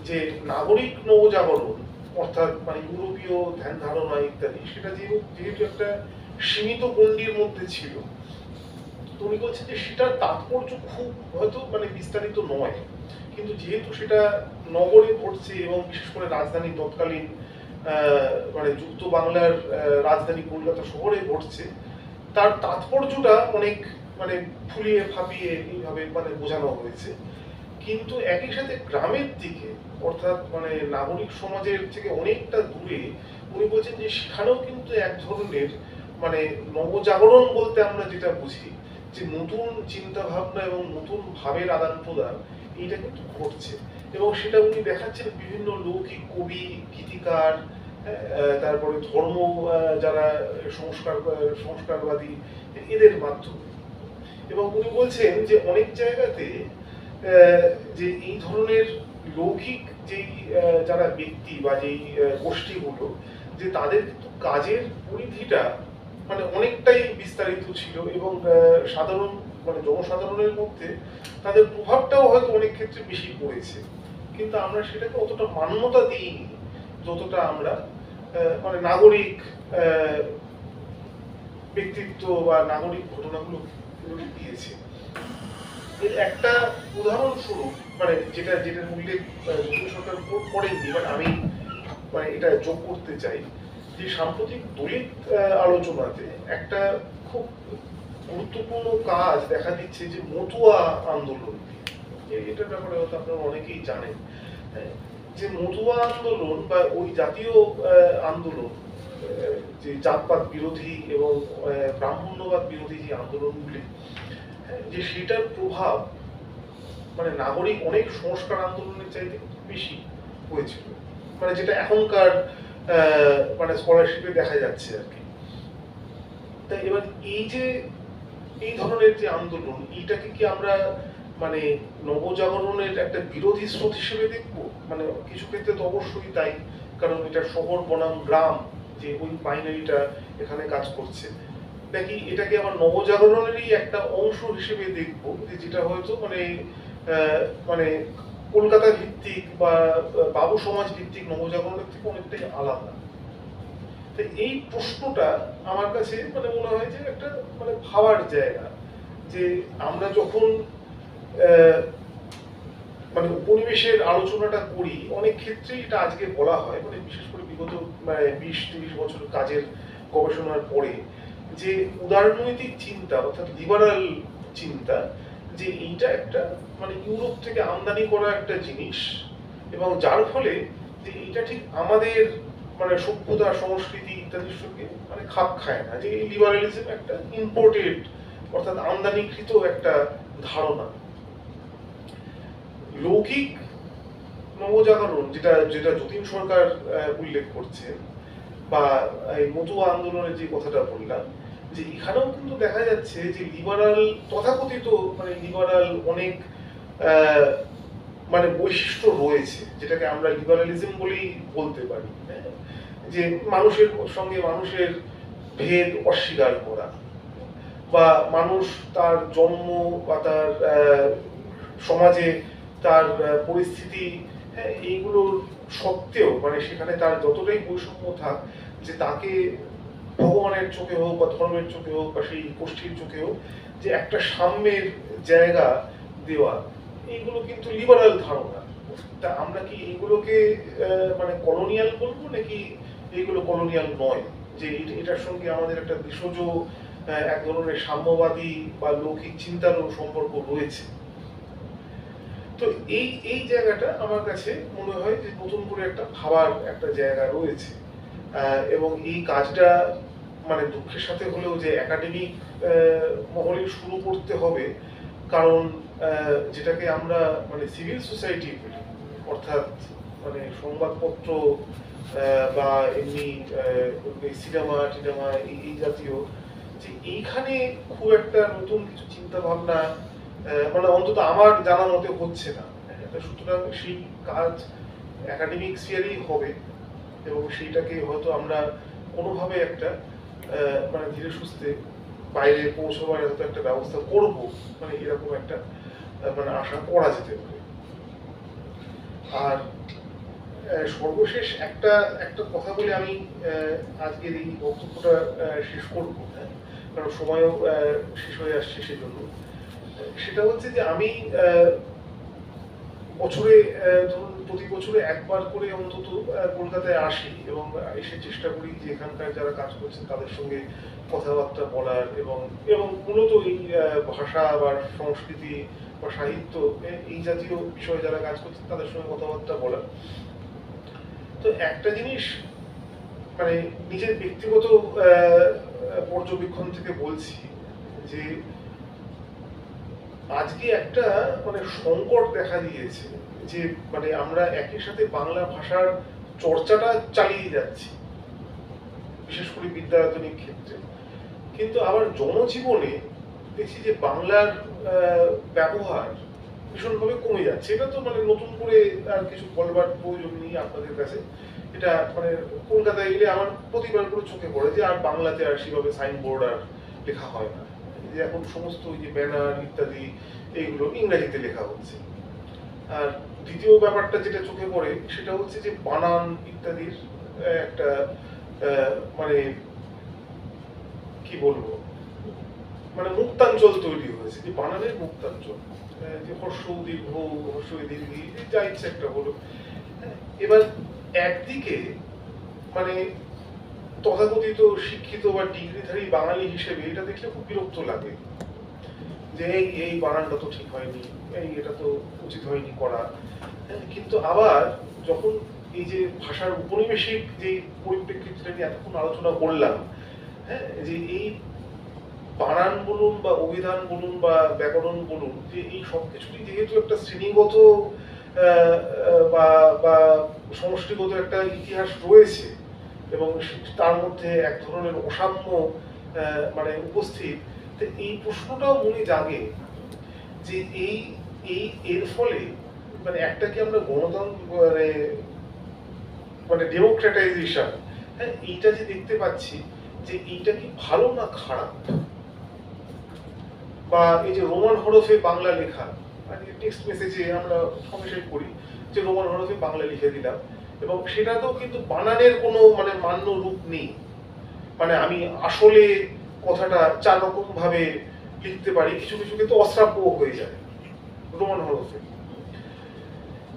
যে নাগরিক নবজাগরণ অর্থাৎ মানে ইউরোপীয় ধ্যান ধারণা ইত্যাদি, সেটা যেহেতু একটা সীমিত গণ্ডির মধ্যে ছিল, তো উনি বলছেন যে সেটার তাৎপর্য খুব হয়তো মানে বিস্তারিত নয়, কিন্তু যেহেতু সেটা নগরে ঘটছে এবং বিশেষ করে রাজধানী তৎকালীন মানে যুক্ত বাংলার রাজধানী কলকাতা শহরে ঘটছে, তার তাৎপর্যটা অনেক মানে ফুলিয়ে ফাঁপিয়ে এইভাবে মানে বোঝানো হয়েছে। কিন্তু একই সাথে গ্রামের দিকে অর্থাৎ মানে নাগরিক সমাজের থেকে অনেকটা দূরে উনি বলছেন যে সেখানেও কিন্তু এক ধরনের মানে নবজাগরণ বলতে আমরা যেটা বুঝি, যে নতুন চিন্তা ভাবনা এবং নতুন ভাবের আদান প্রদান, এইটা কিন্তু ঘটছে। এবং সেটা উনি দেখাচ্ছেন বিভিন্ন লৌকিক কবি, গীতিকার, তারপরে ধর্ম যারা সংস্কারবাদী এদের মাধ্যমে। এবং উনি বলছেন যে অনেক জায়গাতে যে এই ধরনের লৌকিক যেই যারা ব্যক্তি বা যেই গোষ্ঠীগুলো, যে তাদের কিন্তু কাজের পরিধিটা মানে অনেকটাই বিস্তারিত ছিল, এবং সাধারণ মানে জনসাধারণের মধ্যে তাদের প্রভাবটাও হয়তো অনেক ক্ষেত্রে বেশি পড়েছে, কিন্তু আমরা সেটাকে অতটা মান্যতা দিইনি যতটা আমরা মানে নাগরিক ব্যক্তিত্ব বা নাগরিক ঘটনাগুলো দিয়েছে। এর একটা উদাহরণস্বরূপ মানে যেটার উল্লেখ যতীন সরকার করেননি, মানে আমি মানে এটা যোগ করতে চাই যে সাম্প্রতিক দলিত আলোচনাতে একটা খুব গুরুত্বপূর্ণ কাজ দেখা দিচ্ছে যে মতুয়া আন্দোলন। এটার ব্যাপারে হয়তো আপনারা অনেকেই জানেন যে মতুয়া আন্দোলন বা ওই জাতীয় আন্দোলন, যে জাতপাত বিরোধী এবং ব্রাহ্মণ্যবাদ বিরোধী যে আন্দোলনগুলি, যে সেটার প্রভাব মানে নাগরিক অনেক সংস্কার আন্দোলনের চাইতে বেশি হয়েছিল, মানে যেটা এখনকার মানে স্কলারশিপে দেখা যাচ্ছে আর কি। তাই এবার এই ধরনের যে আন্দোলন, এইটাকে কি আমরা মানে নবজাগরণের একটা বিরোধী স্রোত হিসেবে দেখবো? মানে কিছু ক্ষেত্রে তো অবশ্যই তাই, কারণ এটা শহর বনাম গ্রাম, যে ওই বাইনারিটা এখানে কাজ করছে। নাকি এটাকে আবার নবজাগরণেরই একটা অংশ হিসেবে দেখবো, যেটা হয়তো মানে কলকাতা ভিত্তিক বা বাবু সমাজ ভিত্তিক নবজাগরণের থেকে অনেকটাই আলাদা। তাই এই প্রশ্নটা আমার কাছে মানে মনে হয় যে একটা মানে ভাবার জায়গা, যে আমরা যখন মানে উপনিবেশের আলোচনাটা করি, অনেক ক্ষেত্রেই এটা আজকে বলা হয়, মানে বিশেষ করে বিগত 20-30 বছর কাজের গবেষণার পরে, যে উদারনৈতিক চিন্তা অর্থাৎ লিবারাল চিন্তা, যে এইটা একটা মানে ইউরোপ থেকে আমদানি করা একটা জিনিস, এবং যার ফলে যে এইটা ঠিক আমাদের মানে সভ্যতা সংস্কৃতি ইত্যাদির সঙ্গে মানে খাপ খায় না, যে এই লিবারালিজম একটা ইম্পোর্টেড অর্থাৎ আমদানিকৃত একটা ধারণা। লৌকিক নবজাগরণ যেটা যেটা যতীন সরকার উল্লেখ করছেন, বা এই মতুয়া আন্দোলনের যে কথাটা বললাম, যে এখানেও কিন্তু দেখা যাচ্ছে যে লিবারাল তথাকথিত মানে লিবারাল অনেক মানে বৈশিষ্ট্য রয়েছে, যেটাকে আমরা লিবারালিজম বলেই বলতে পারি। যে মানুষের সঙ্গে মানুষের ভেদ অস্বীকার করা, বা মানুষ তার জন্ম বা তার সমাজে তার পরিস্থিতি, এইগুলোর সত্ত্বেও মানে সেখানে তার যতটাই বৈষম্য থাক, যে তাকে ভগবানের চোখে হোক বা ধর্মের চোখে হোক বা সেই গোষ্ঠীর চোখে হোক, যে একটা সাম্যের জায়গা দেওয়া, এইগুলো কিন্তু লিবারাল ধারণা। তা আমরা কি এইগুলোকে মানে কলোনিয়াল বলবো, নাকি এইগুলো কলোনিয়াল নয়, যে এটার সঙ্গে আমাদের একটা ভেষজ এক ধরনের সাম্যবাদী বা লৌকিক চিন্তারও সম্পর্ক রয়েছে? তো এই জায়গাটা আমার কাছে মনে হয় যে নতুন করে একটা ভাবার একটা জায়গা রয়েছে, এবং এই কাজটা মানে দুঃখের সাথে হলেও যে একাডেমিক মহলে শুরু করতে হবে, কারণ যেটাকে আমরা মানে সিভিল সোসাইটি বলি, অর্থাৎ মানে সংবাদপত্র বা এমনি সিনেমা টিনেমা এই জাতীয়, যে এইখানে খুব একটা নতুন কিছু চিন্তা ভাবনা মানে অন্তত আমার জানা মতে হচ্ছে না। সুতরাং সেই কাজ একাডেমিক স্ফিয়ারেই হবে, এবং সেইটাকে হয়তো আমরা কোনোভাবে একটা মানে ধীরে সুস্থে বাইরে পৌঁছবার হয়তো একটা ব্যবস্থা করব, মানে এরকম একটা মানে আশা করা যেতে পারে। আর সর্বশেষ একটা কথা বলে আমি আজকের এই বক্তব্যটা শেষ করব, কারণ সময়ও শেষ হয়ে আসছে সেজন্য। সেটা হচ্ছে যে আমি বছরে ধরুন প্রতি বছরে একবার করে অন্তত কলকাতায় আসি, এবং এসে চেষ্টা করি যে এখানকার যারা কাজ করছেন তাদের সঙ্গে কথাবার্তা বলার, এবং মূলত এই ভাষা বা সংস্কৃতি বা সাহিত্য এই জাতীয় বিষয়ে যারা কাজ করছেন তাদের সঙ্গে কথাবার্তা বলার। তো একটা জিনিস মানে নিজের ব্যক্তিগত পর্যবেক্ষণ থেকে বলছি, যে আজকে একটা মানে সংকট দেখা দিয়েছে, যে মানে আমরা একই সাথে বাংলা ভাষার চর্চাটা চালিয়ে যাচ্ছি, বিশেষ করে বিদ্যায়তনিক ক্ষেত্রে, কিন্তু আবার জনজীবনে দেখছি যে বাংলার ব্যবহার ভীষণভাবে কমে যাচ্ছে। এটা তো মানে নতুন করে আর কিছু বলবার প্রয়োজন নেই আপনাদের কাছে। এটা মানে কলকাতায় এলে আমার প্রতিবার করে চোখে পড়ে যে আর বাংলাতে আর সেভাবে সাইনবোর্ড আর লেখা হয় না, যে এখন সমস্ত ওই যে ব্যানার ইত্যাদি এইগুলো ইংরেজিতে লেখা হচ্ছে। আর দ্বিতীয় ব্যাপারটা যেটা চোখে পড়ে সেটা হচ্ছে যে বানান ইত্যাদির একটা মানে কি বলবো মানে মুক্তাঞ্চল তৈরি হয়েছে, যে বানানের মুক্তাঞ্চল, যে হর্ষ দীর্ঘ হর্ষ দীর্ঘি যা ইচ্ছে একটা হলো। এবার একদিকে মানে তথাকথিত শিক্ষিত বা ডিগ্রিধারী বাঙালি হিসেবে এটা দেখলে খুব বিরক্ত লাগে যে এই এই বানানটা তো ঠিক হয়নি, এই এটা তো উচিত হয়নি করা। কিন্তু আবার যখন এই যে ভাষার উপনিবেশিক যে পরিপ্রেক্ষিতটা নিয়ে এতক্ষণ আলোচনা করলাম, হ্যাঁ, যে এই বানান বলুন বা অভিধান বলুন বা ব্যাকরণ বলুন, যে এই সবকিছুরই যেহেতু একটা শ্রেণীগত বা বা সমষ্টিগত একটা ইতিহাস রয়েছে এবং তার মধ্যে এক ধরনের অসাম্য মানে উপস্থিত, তো এই প্রশ্নটাও মনে জাগে যে এই এই এর ফলে মানে একটা কি আমরা গণতন্ত্র মানে মানে ডেমোক্রেটাইজেশন, হ্যাঁ, এইটা যে দেখতে পাচ্ছি যে এইটা কি ভালো না খারাপ। বা এই যে রোমান হরফে বাংলা লেখা, মানে টেক্সট মেসেজে আমরা সঙ্গে করি যে রোমান হরফে বাংলা লিখে দিলাম, এবং সেটাতেও কিন্তু বানানের কোনো মানে মান্য রূপ নেই। মানে আমি আসলে কথাটা 4 রকম ভাবে লিখতে পারি, কিছু কিছু কিন্তু অশ্রাব্য হয়ে যায় রোমান হরফে।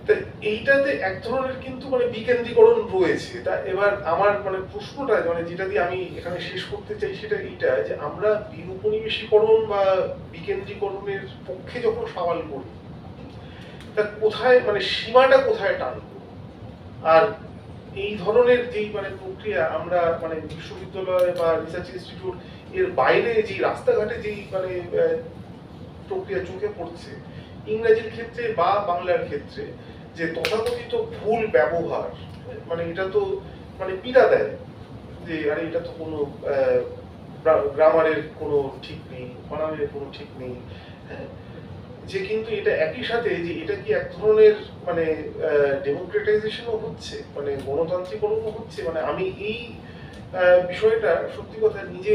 তা এইটাতে এক ধরনের কিন্তু মানে বিকেন্দ্রীকরণ রয়েছে। তা এবার আমার মানে প্রশ্নটা মানে যেটা দিয়ে আমি এখানে শেষ করতে চাই সেটা এইটা যে আমরা বিরূপনিবেশীকরণ বা বিকেন্দ্রীকরণের পক্ষে যখন সওয়াল করি, তা কোথায় মানে সীমাটা কোথায় টানবো। আর এই ধরনের যেই মানে প্রক্রিয়া আমরা মানে বিশ্ববিদ্যালয় বা রিসার্চ ইনস্টিটিউট এর বাইরে যেই রাস্তাঘাটে যেই মানে প্রক্রিয়া চোখে পড়ছে ইংরেজির ক্ষেত্রে বা বাংলার ক্ষেত্রে, যে তথাকথিত ভুল ব্যবহার, মানে এটা তো মানে পীড়া দেয় যে আরে এটা তো কোনো গ্রামারের কোনো ঠিক নেই, বানানের কোনো ঠিক নেই, হ্যাঁ, যে কিন্তু এটা একই সাথে যে এটা কি এক ধরনের মানে ডেমোক্রেটাইজেশনও হচ্ছে, মানে গণতান্ত্রিকরণও হচ্ছে। মানে আমি এই বিষয়টা সত্যি কথা নিজে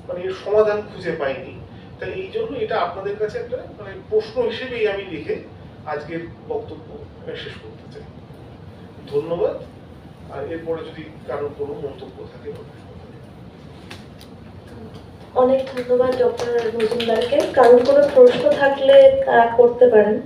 মানে এর সমাধান খুঁজে পাইনি। তাই এই জন্য এটা আপনাদের কাছে একটা মানে প্রশ্ন হিসেবেই আমি লিখে আজকের বক্তব্য শেষ করতে চাই। ধন্যবাদ। আর এরপরে যদি কারোর কোনো মন্তব্য থাকে। অনেক ধন্যবাদ ডক্টর মজুমদারকে। কারোর কোনো প্রশ্ন থাকলে তারা করতে পারেন।